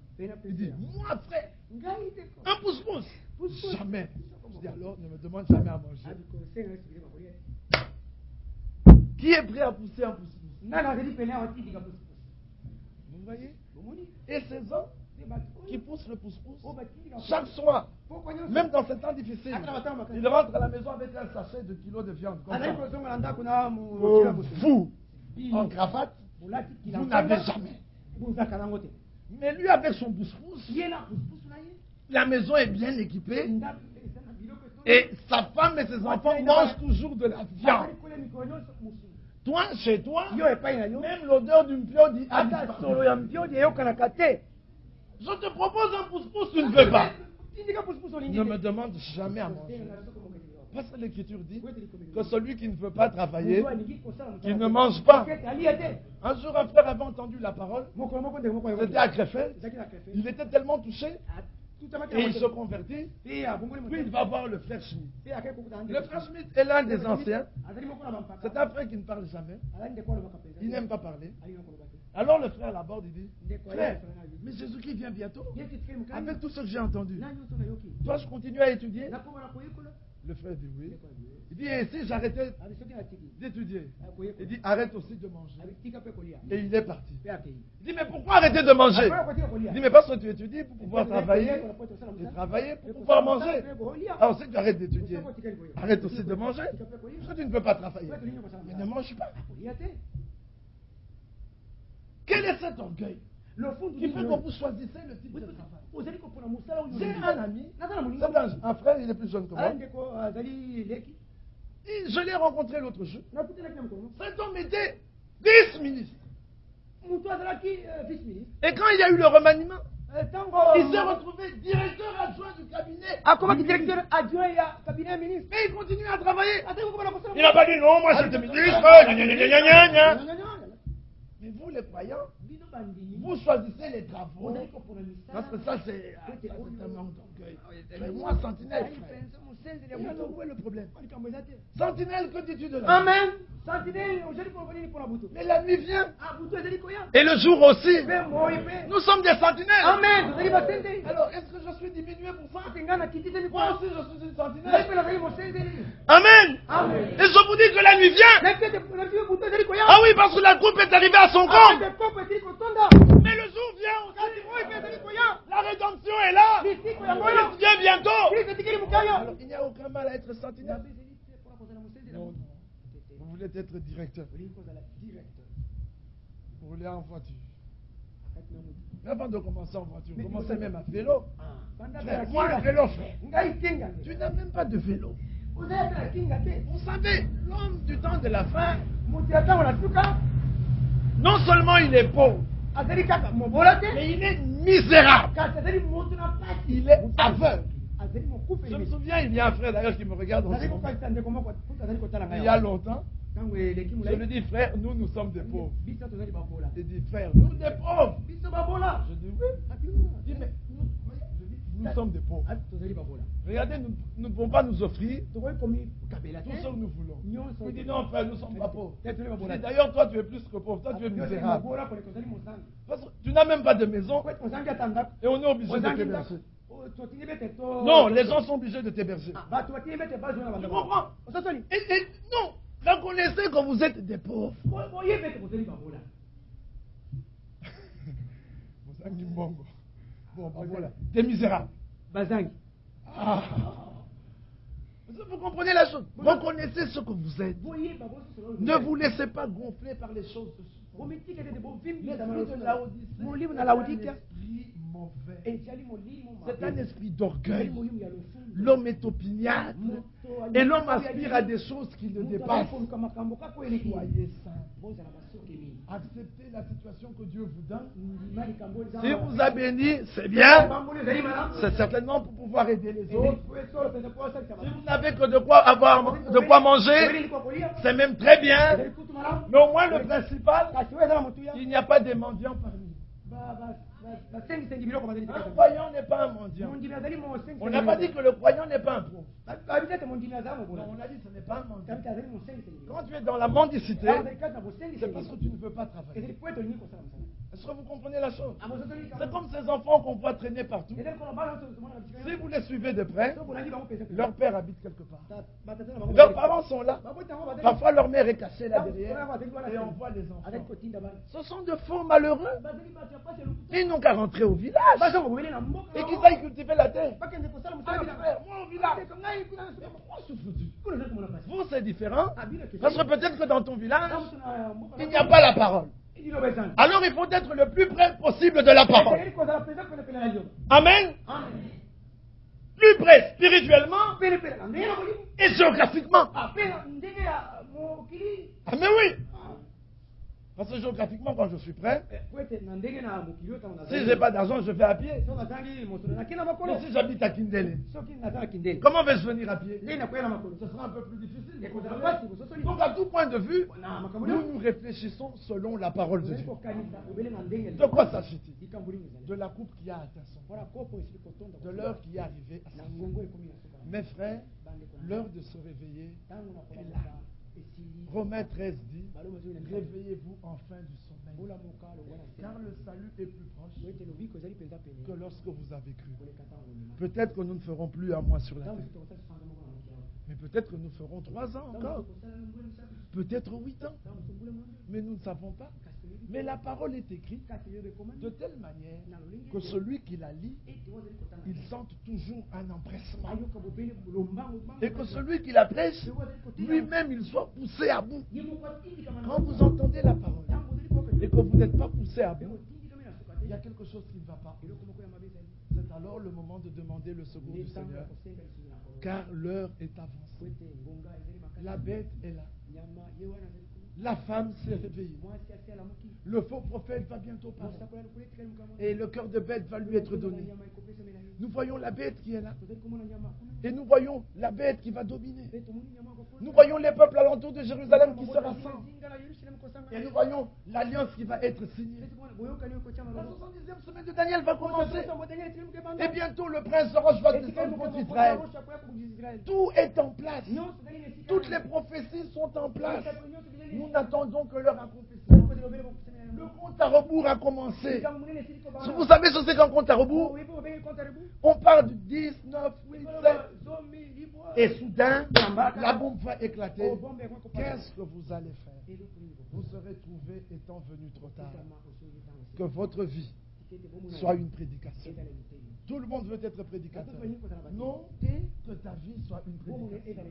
Il dit, moi, frère, un pouce-pouce. Jamais. Je dis, alors ne me demande jamais à manger. Qui est prêt à pousser un pouce-pouce? Vous voyez? Et ces hommes qui poussent le pouce-pouce, chaque soir, même dans ces temps difficiles, ils rentrent à la maison avec un sachet de kilos de viande. Vous, en cravate, vous n'avez jamais. Mais lui, avec son pouce-pouce, la maison est bien équipée. Et sa femme et ses enfants mangent toujours de la viande. Toi, chez toi, même l'odeur d'une pio dit ah, je te propose un pouce-pouce, tu ne veux pas. Ne me demande jamais à manger. Parce que l'Écriture dit que celui qui ne veut pas travailler, qu'il ne mange pas. Un jour, un frère avait entendu la parole. C'était à Krefeld. Il était tellement touché. Et il se convertit, puis il va voir le frère Schmitt. Le frère Schmitt est l'un des anciens. C'est un frère qui ne parle jamais. Il n'aime pas parler. Alors le frère l'aborde, il dit, frère, mais Jésus-Christ vient bientôt. Avec tout ce que j'ai entendu, toi je continue à étudier. Le frère dit oui. Il dit, et si j'arrêtais d'étudier? Il dit, arrête aussi de manger. Et il est parti. Il dit, mais pourquoi arrêter de manger? Il dit, mais parce que tu étudies pour pouvoir travailler. Et travailler pour pouvoir manger. Alors si tu arrêtes d'étudier, arrête aussi de manger. Parce que tu ne peux pas travailler. Mais ne mange pas. Quel est cet orgueil qui fait que vous choisissez le type de travail? J'ai un ami, un frère, il est plus jeune que moi. Je l'ai rencontré l'autre jour. Cet homme était vice-ministre. Et quand il y a eu le remaniement, il s'est retrouvé directeur adjoint du cabinet ministre. Mais il continue à travailler. Il n'a pas dit non, moi j'étais ministre. Mais vous les croyants, vous choisissez les travaux. Parce que ça c'est un manque d'orgueil. Mais moi, sentinelle, alors où est le problème? Sentinelle, que dis-tu de la nuit? Amen. Mais la nuit vient. Et le jour aussi. Nous sommes des sentinelles. Amen. Alors, est-ce que je suis diminué pour ça? Moi aussi, je suis une sentinelle. Amen. Amen. Et je vous dis que la nuit vient. Ah oui, parce que la coupe est arrivée à son compte. Mais le jour vient aussi. La rédemption est là. Il vient bientôt. Alors, il n'y a aucun mal à être sentinelle. Non. Vous voulez être directeur. Vous voulez en voiture. Mais avant de commencer en voiture, commencez même à vélo. Frère, moi, le vélo, frère. Tu n'as même pas de vélo. Vous savez, l'homme du temps de la fin, non seulement il est pauvre, mais il est misérable. Il est aveugle. Je me souviens, il y a un frère d'ailleurs qui me regarde en ce moment. Il y a longtemps. Je lui dis, frère, nous sommes des pauvres. Il dit, frère, nous des pauvres. Je dis, oui. Il dit, mais nous sommes des pauvres. Regardez, nous ne pouvons pas nous offrir tout ce que nous voulons. Il dit, non, frère, nous ne sommes pas pauvres. D'ailleurs, toi, tu es plus que pauvre. Toi, tu es misérable. Parce que tu n'as même pas de maison. Et on est obligé de t'héberger. Non, les gens sont obligés de t'héberger. Tu comprends? Et non, reconnaissez que vous êtes des pauvres. Bon, voilà. Des misérables. Ah. Vous comprenez la chose? Reconnaissez ce que vous êtes. Ne vous laissez pas gonfler par les choses de ce monde. L'esprit de Laodicée est un esprit mauvais. C'est un esprit d'orgueil. L'homme est opiniâtre. Et l'homme aspire à des choses qui le dépassent. Soyez saints. Acceptez la situation que Dieu vous donne. Si vous a béni, c'est bien. C'est certainement pour pouvoir aider les autres. Si vous n'avez que de quoi manger, c'est même très bien. Mais au moins le principal, il n'y a pas de mendiants parmi nous. Un croyant n'est pas un mendiant. On n'a pas dit que le croyant n'est pas un pauvre. On a dit que ce n'est pas un mendiant. Quand tu es dans la mendicité, c'est parce que tu ne veux pas travailler. Est-ce que vous comprenez la chose? C'est comme ces enfants qu'on voit traîner partout. Si vous les suivez de près, leur père habite quelque part. Leurs parents sont là. Parfois leur mère est cachée là derrière et on voit les enfants. Ce sont de faux malheureux. Ils n'ont qu'à rentrer au village et qu'ils aillent cultiver la terre. Moi au village. Vous c'est différent. Parce que peut-être que dans ton village, il n'y a pas la parole. Alors il faut être le plus près possible de la parole. Amen. Plus près spirituellement et géographiquement. Ah mais oui. Parce que géographiquement, quand je suis prêt, si je n'ai pas d'argent, je vais à pied. Mais si j'habite à Kindele, comment vais-je venir à pied? Ce sera un peu plus difficile. Donc à tout point de vue, nous réfléchissons selon la parole de Dieu. De quoi s'agit-il? De la coupe qui a atteint son point, de l'heure qui est arrivée à sa fin. Mes frères, l'heure de se réveiller est là. Romains 13 dit, réveillez-vous enfin du sommeil, car le salut est plus proche que lorsque vous avez cru. Peut-être que nous ne ferons plus un mois sur la terre. Mais peut-être que nous ferons 3 ans encore. Peut-être 8 ans. Mais nous ne savons pas. Mais la parole est écrite de telle manière que celui qui la lit, il sente toujours un empressement. Et que celui qui la prêche, lui-même, il soit poussé à bout. Quand vous entendez la parole et que vous n'êtes pas poussé à bout, il y a quelque chose qui ne va pas. C'est alors le moment de demander le secours du Seigneur, car l'heure est avancée. La bête est là. La femme s'est réveillée. Le faux prophète va bientôt parler. Et le cœur de bête va lui être donné. Nous voyons la bête qui est là. Et nous voyons la bête qui va dominer. Nous voyons les peuples alentour de Jérusalem qui se rassemblent. Et nous voyons l'alliance qui va être signée. La 70e semaine de Daniel va commencer. Et bientôt le prince Roche va descendre contre Israël. Tout est en place. Toutes les prophéties sont en place. Nous n'attendons que leur accomplissement. Le compte à rebours a commencé. Vous savez ce que c'est qu'un compte à rebours? On part du 10, 9, 8, 7. Et soudain, la bombe va éclater. Qu'est-ce que vous allez faire? Vous serez trouvé étant venu trop tard. Que votre vie soit une prédication. Tout le monde veut être prédicateur. Non, que ta vie soit une prédication.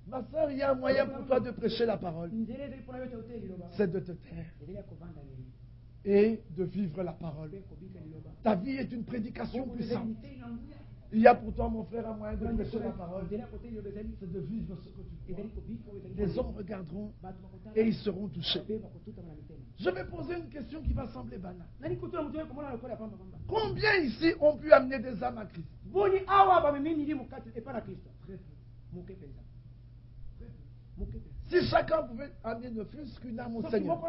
Ma soeur, il y a un moyen pour toi de prêcher la parole. C'est de te taire et de vivre la parole. Ta vie est une prédication puissante. Il y a pour toi, mon frère, un moyen de prêcher la parole. C'est de vivre ce que tu crois. Les hommes regarderont et ils seront touchés. Je vais poser une question qui va sembler banale. Combien ici ont pu amener des âmes à Christ? Si chacun pouvait amener ne fût-ce qu'une âme au Seigneur.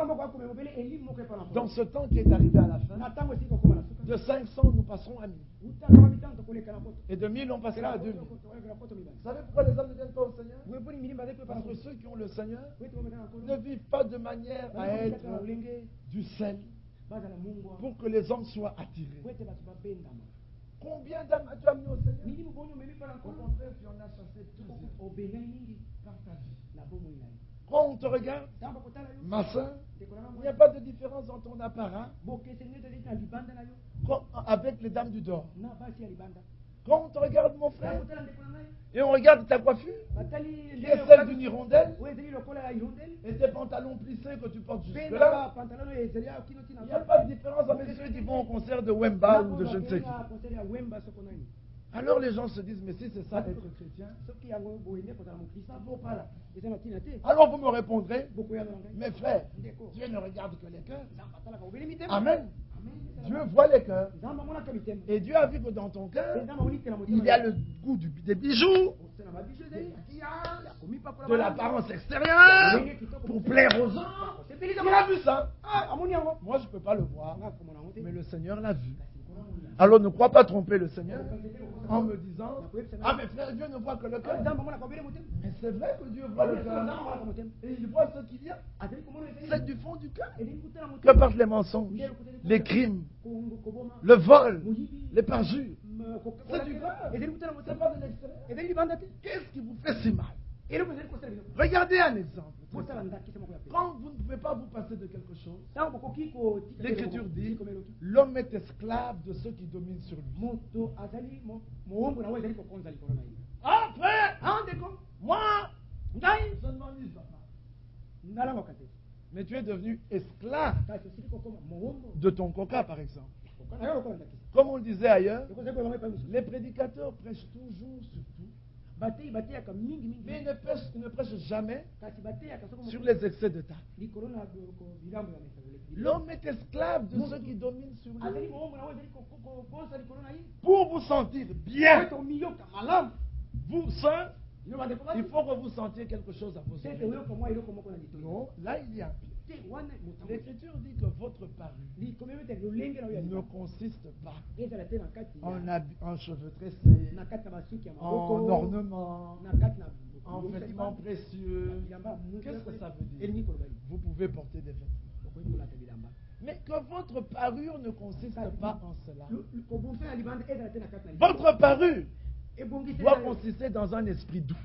Dans ce temps qui est arrivé à la fin, de 500 nous passerons à 1000. Et de 1000 on passera à 2000. Vous savez pourquoi les hommes ne viennent pas au Seigneur? Parce que ceux qui ont le Seigneur ne vivent pas de manière à être du sel pour que les hommes soient attirés. Combien d'âmes as-tu amené au Seigneur? Au contraire, tu en as chassé plusieurs par ta vie. Quand on te regarde, ma soeur, il n'y a pas de différence dans ton apparat avec les dames du dehors. Quand on te regarde, mon frère, et on regarde ta coiffure, qui est celle d'une hirondelle, et tes pantalons plissés que tu portes jusque-là, il n'y a pas de différence avec ceux qui vont au concert de Wemba ou de je ne sais qui. Alors les gens se disent, mais si c'est ça être chrétien, ça ne vaut pas là. Alors vous me répondrez, mes frères, Dieu ne regarde que les cœurs. Amen. Dieu voit les cœurs. Et Dieu a vu que dans ton cœur, il y a le goût des bijoux, de l'apparence extérieure, pour plaire aux gens. Il a vu ça. Moi, je ne peux pas le voir, mais le Seigneur l'a vu. Alors ne crois pas tromper le Seigneur en me disant, ah mais frère, Dieu ne voit que le cœur. Mais c'est vrai que Dieu voit le cœur. Et il voit ce qu'il y a. C'est du fond du cœur. Que partent les mensonges, les crimes, le vol, les parjures. C'est du cœur. C'est pas de l'extérieur. Qu'est-ce qui vous fait si mal? Regardez un exemple. Quand vous ne pouvez pas vous passer de quelque chose, l'Écriture dit, l'homme est esclave de ceux qui dominent sur lui. Ah frère, moi, je ne m'ennuie pas. Mais tu es devenu esclave de ton coca, par exemple. Comme on le disait ailleurs, les prédicateurs prêchent toujours sur tout. Mais ils ne prêchent jamais sur les excès de table. L'homme est esclave de ceux qui dominent sur lui. Pour vous sentir bien, vous seul, il faut que vous sentiez quelque chose à vos oreilles. Non, là il y a pire. L'Écriture dit que votre parure ne consiste pas en cheveux tressés, en ornements, en vêtements précieux. Qu'est-ce que ça veut dire? Vous pouvez porter des vêtements. Mais que votre parure ne consiste pas en cela. Votre parure doit consister dans un esprit doux.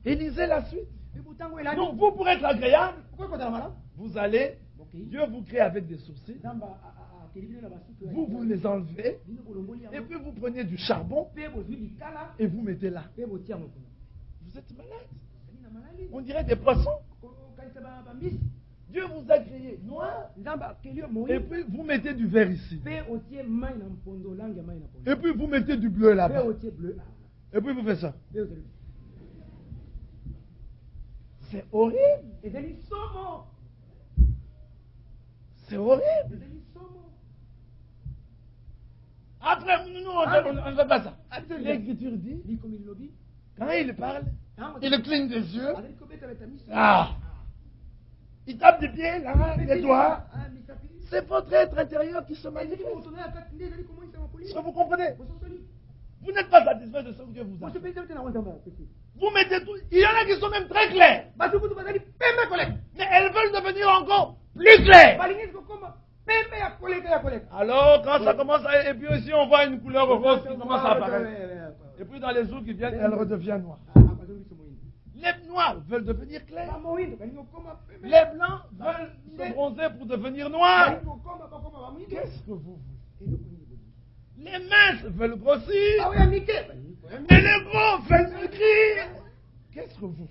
Et lisez la suite. Donc vous, pour être agréable, vous allez, Dieu vous crée avec des sourcils, vous les enlevez, et puis vous prenez du charbon, et vous mettez là. Vous êtes malade. On dirait des poissons. Dieu vous a créé noir, et puis vous mettez du vert ici. Et puis vous mettez du bleu là-bas. Et puis vous faites ça. C'est horrible. C'est horrible. Après, nous, on ne fait pas ça. L'Écriture dit, quand il parle, il cligne des yeux. Ah! Il tape des pieds, là, des doigts. C'est votre être intérieur qui se manifeste. Est-ce que vous comprenez? Vous n'êtes pas satisfait de ce que Dieu vous a fait. Vous mettez tout. Il y en a qui sont même très clairs. Mais elles veulent devenir encore plus claires. Alors, quand ça commence à... Et puis aussi, on voit une couleur rose qui commence à apparaître. Et puis, dans les jours qui viennent, elle redevient noire. Les noirs veulent devenir clairs. Les blancs veulent se bronzer pour devenir noirs. Qu'est-ce que vous voulez? Les minces veulent grossir. Et les gros veulent maigrir. Qu'est-ce que vous voulez?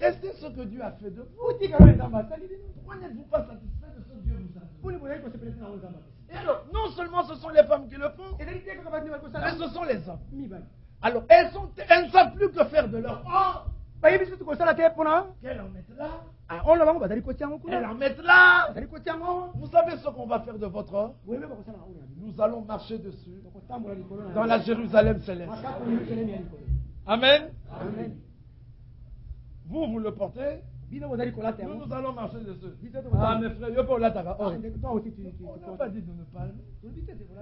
Restez ce que Dieu a fait de vous. Pourquoi n'êtes-vous pas satisfait de ce que Dieu vous a fait? Et alors, non seulement ce sont les femmes qui le font, mais ce sont les hommes. Alors, elles ne savent plus que faire de leur corps. Qu'elles en mettent là. Elles en mettent là. Vous savez ce qu'on va faire de votre or? Nous allons marcher dessus dans la Jérusalem céleste. Amen. Vous le portez. Nous allons marcher dessus. Ah, mes frères, on n'a pas dit de ne pas aimer.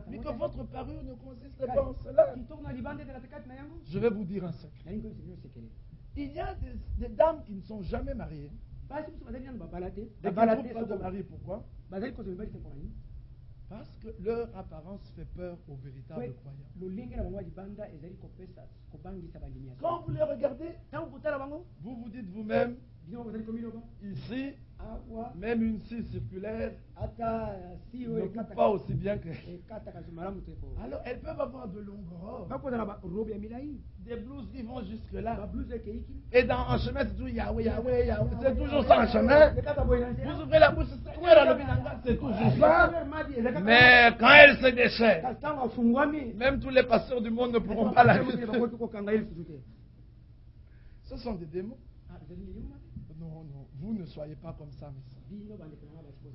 Mais que votre parure ne consiste pas en cela. Je vais vous dire un secret. Il y a des dames qui ne sont jamais mariées. Et qui ne trouvent pas de mari. Pourquoi? Parce que leur apparence fait peur aux véritables croyants. Quand vous les regardez, vous vous dites vous-même, ici, même une scie circulaire ne coupe pas aussi bien que... Alors, elles peuvent avoir de longues robes, des blouses qui vont jusque-là. Et dans un chemin, c'est toujours Yahweh, Yahweh, Yahweh. C'est toujours ça un chemin. Vous ouvrez la bouche, c'est toujours ça. Mais quand elle se déchaîne, même tous les pasteurs du monde ne pourront pas la lutter. Ce sont des démons. Non, vous ne soyez pas comme ça, mes soeurs.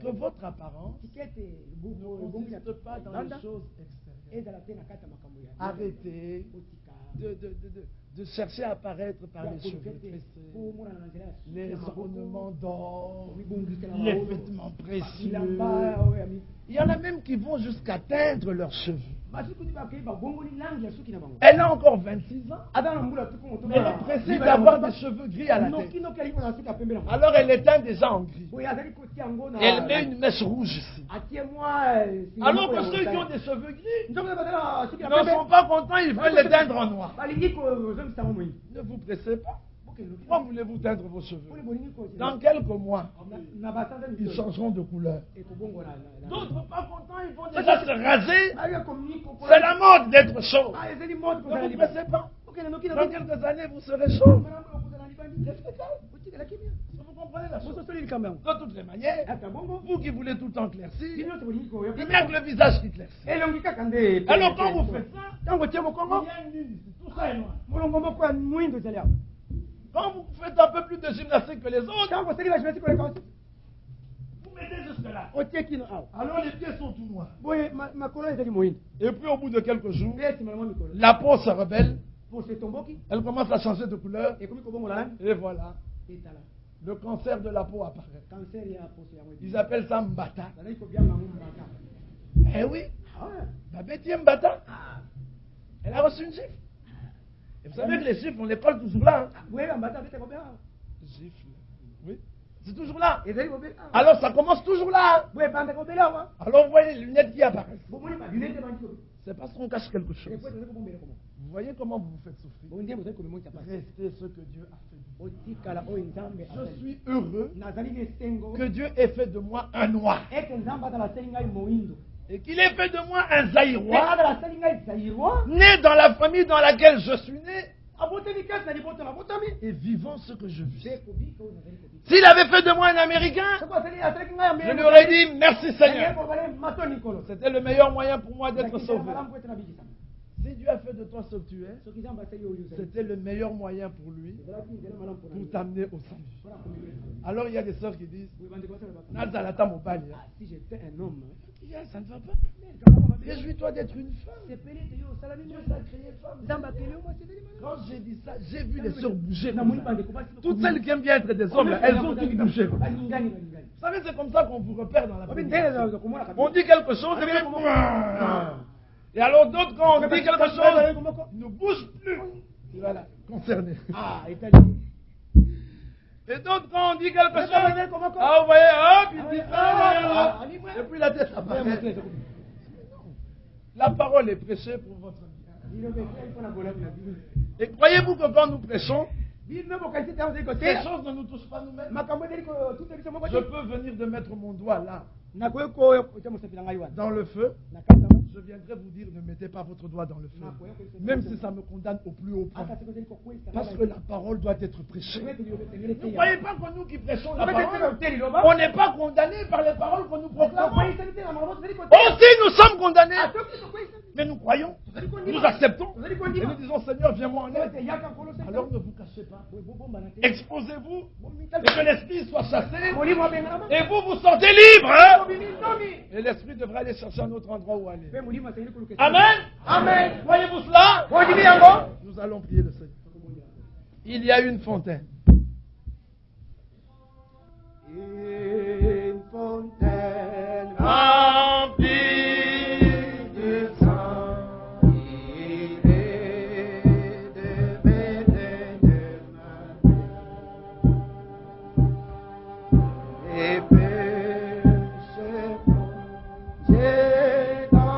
Que votre apparence ne consiste pas dans les choses extérieures. Arrêtez de chercher à apparaître par les cheveux tressés, les ornements d'or, les vêtements précieux. Il y en a même qui vont jusqu'à teindre leurs cheveux. Elle a encore 26 ans. Mais elle est pressée d'avoir des cheveux gris à la tête. Alors elle les teint déjà en gris. Et elle met une mèche rouge ici. Alors que ceux qui ont des cheveux gris ne sont pas contents, ils veulent les teindre en noir. Ne vous pressez pas. Pourquoi voulez-vous teindre vos cheveux? Dans quelques mois, ils changeront de couleur. D'autres pas contents, ils vont déjà se raser. C'est la mode d'être chaud. Ne vous pressez pas. Dans quelques années, vous serez chaud. Restez calme. Vous comprenez la chose? De toutes les manières, vous qui voulez tout le temps éclaircir, il n'y a que le visage qui éclaircit. Alors quand vous faites ça, il y a une ligne ici. Tout ça est noir. Quand vous faites un peu plus de gymnastique que les autres, vous mettez juste là. Alors les pieds sont tout noirs. Et puis au bout de quelques jours, la peau se rebelle. Elle commence à changer de couleur. Et voilà. Le cancer de la peau apparaît. Ils appellent ça Mbata. Eh oui. Babette Mbata. Elle a reçu une gifle. Et vous savez que les gifles, on les colle toujours là. Gifle. Oui. C'est toujours là. Alors ça commence toujours là. Alors vous voyez les lunettes qui apparaissent. C'est parce qu'on cache quelque chose. Vous voyez comment vous vous faites souffrir. Restez ce que Dieu a fait. Je suis heureux que Dieu ait fait de moi un noir. Et qu'il ait fait de moi un Zaïrois, né dans la famille dans laquelle je suis né, et vivant ce que je vis. S'il avait fait de moi un Américain, je lui aurais dit merci Seigneur. C'était le meilleur moyen pour moi d'être sauvé. Si Dieu a fait de toi ce que tu es, c'était le meilleur moyen pour lui pour t'amener au salut. Alors il y a des sœurs qui disent si j'étais un homme, ça ne va pas. Réjouis-toi d'être une femme. Dieu t'a créé femme. Quand j'ai dit ça, j'ai vu les sœurs bouger. Toutes celles qui aiment bien être des hommes, là, elles ont toutes bougé. Vous savez, c'est comme ça qu'on vous repère dans la prédication. On dit quelque chose, et alors d'autres, quand on dit quelque chose, ne bouge plus. Voilà, concerné. Et d'autres, quand on dit quelque chose, vous voyez, hop, il dit et puis la tête apparaît. La parole est prêchée pour votre bien. Et croyez-vous que quand nous prêchons, ces choses ne nous touchent pas nous-mêmes. Je peux venir de mettre mon doigt là, dans le feu. Je viendrai vous dire, ne mettez pas votre doigt dans le feu. Même si ça me condamne au plus haut point. Parce que la parole doit être prêchée. Ne croyez pas que nous qui prêchons la parole, on n'est pas condamnés par les paroles que nous proclamons. Aussi nous sommes condamnés. Mais nous croyons, nous acceptons. Et nous disons, Seigneur, viens-moi en aide. Alors ne vous cachez pas. Exposez-vous. Et que l'esprit soit chassé. Et vous, vous sortez libre. Et l'esprit devra aller chercher un autre endroit où aller. Amen. Amen. Voyez-vous cela? Nous allons prier le Seigneur. Il y a une fontaine. Une fontaine remplie de sang. Il est de m'éternel et péché j'ai dans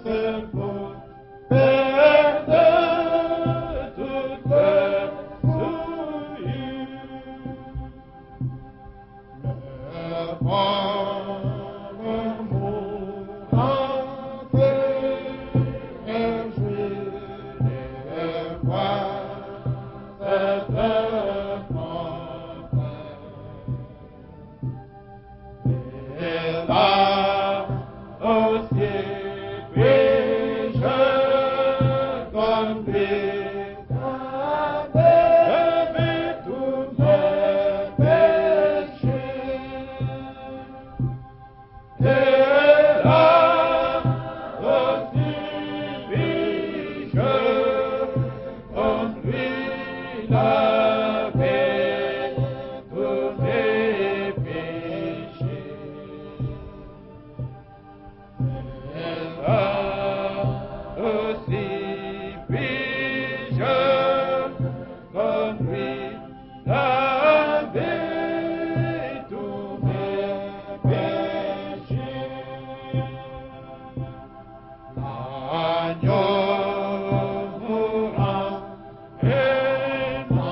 ses eaux perdu toutes les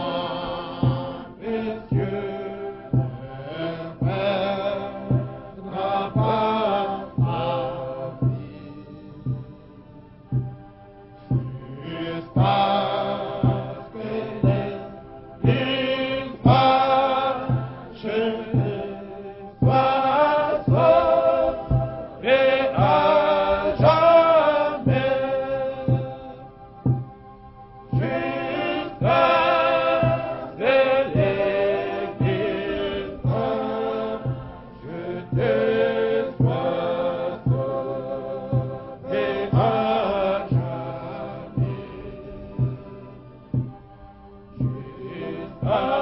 souillures. Alléluia.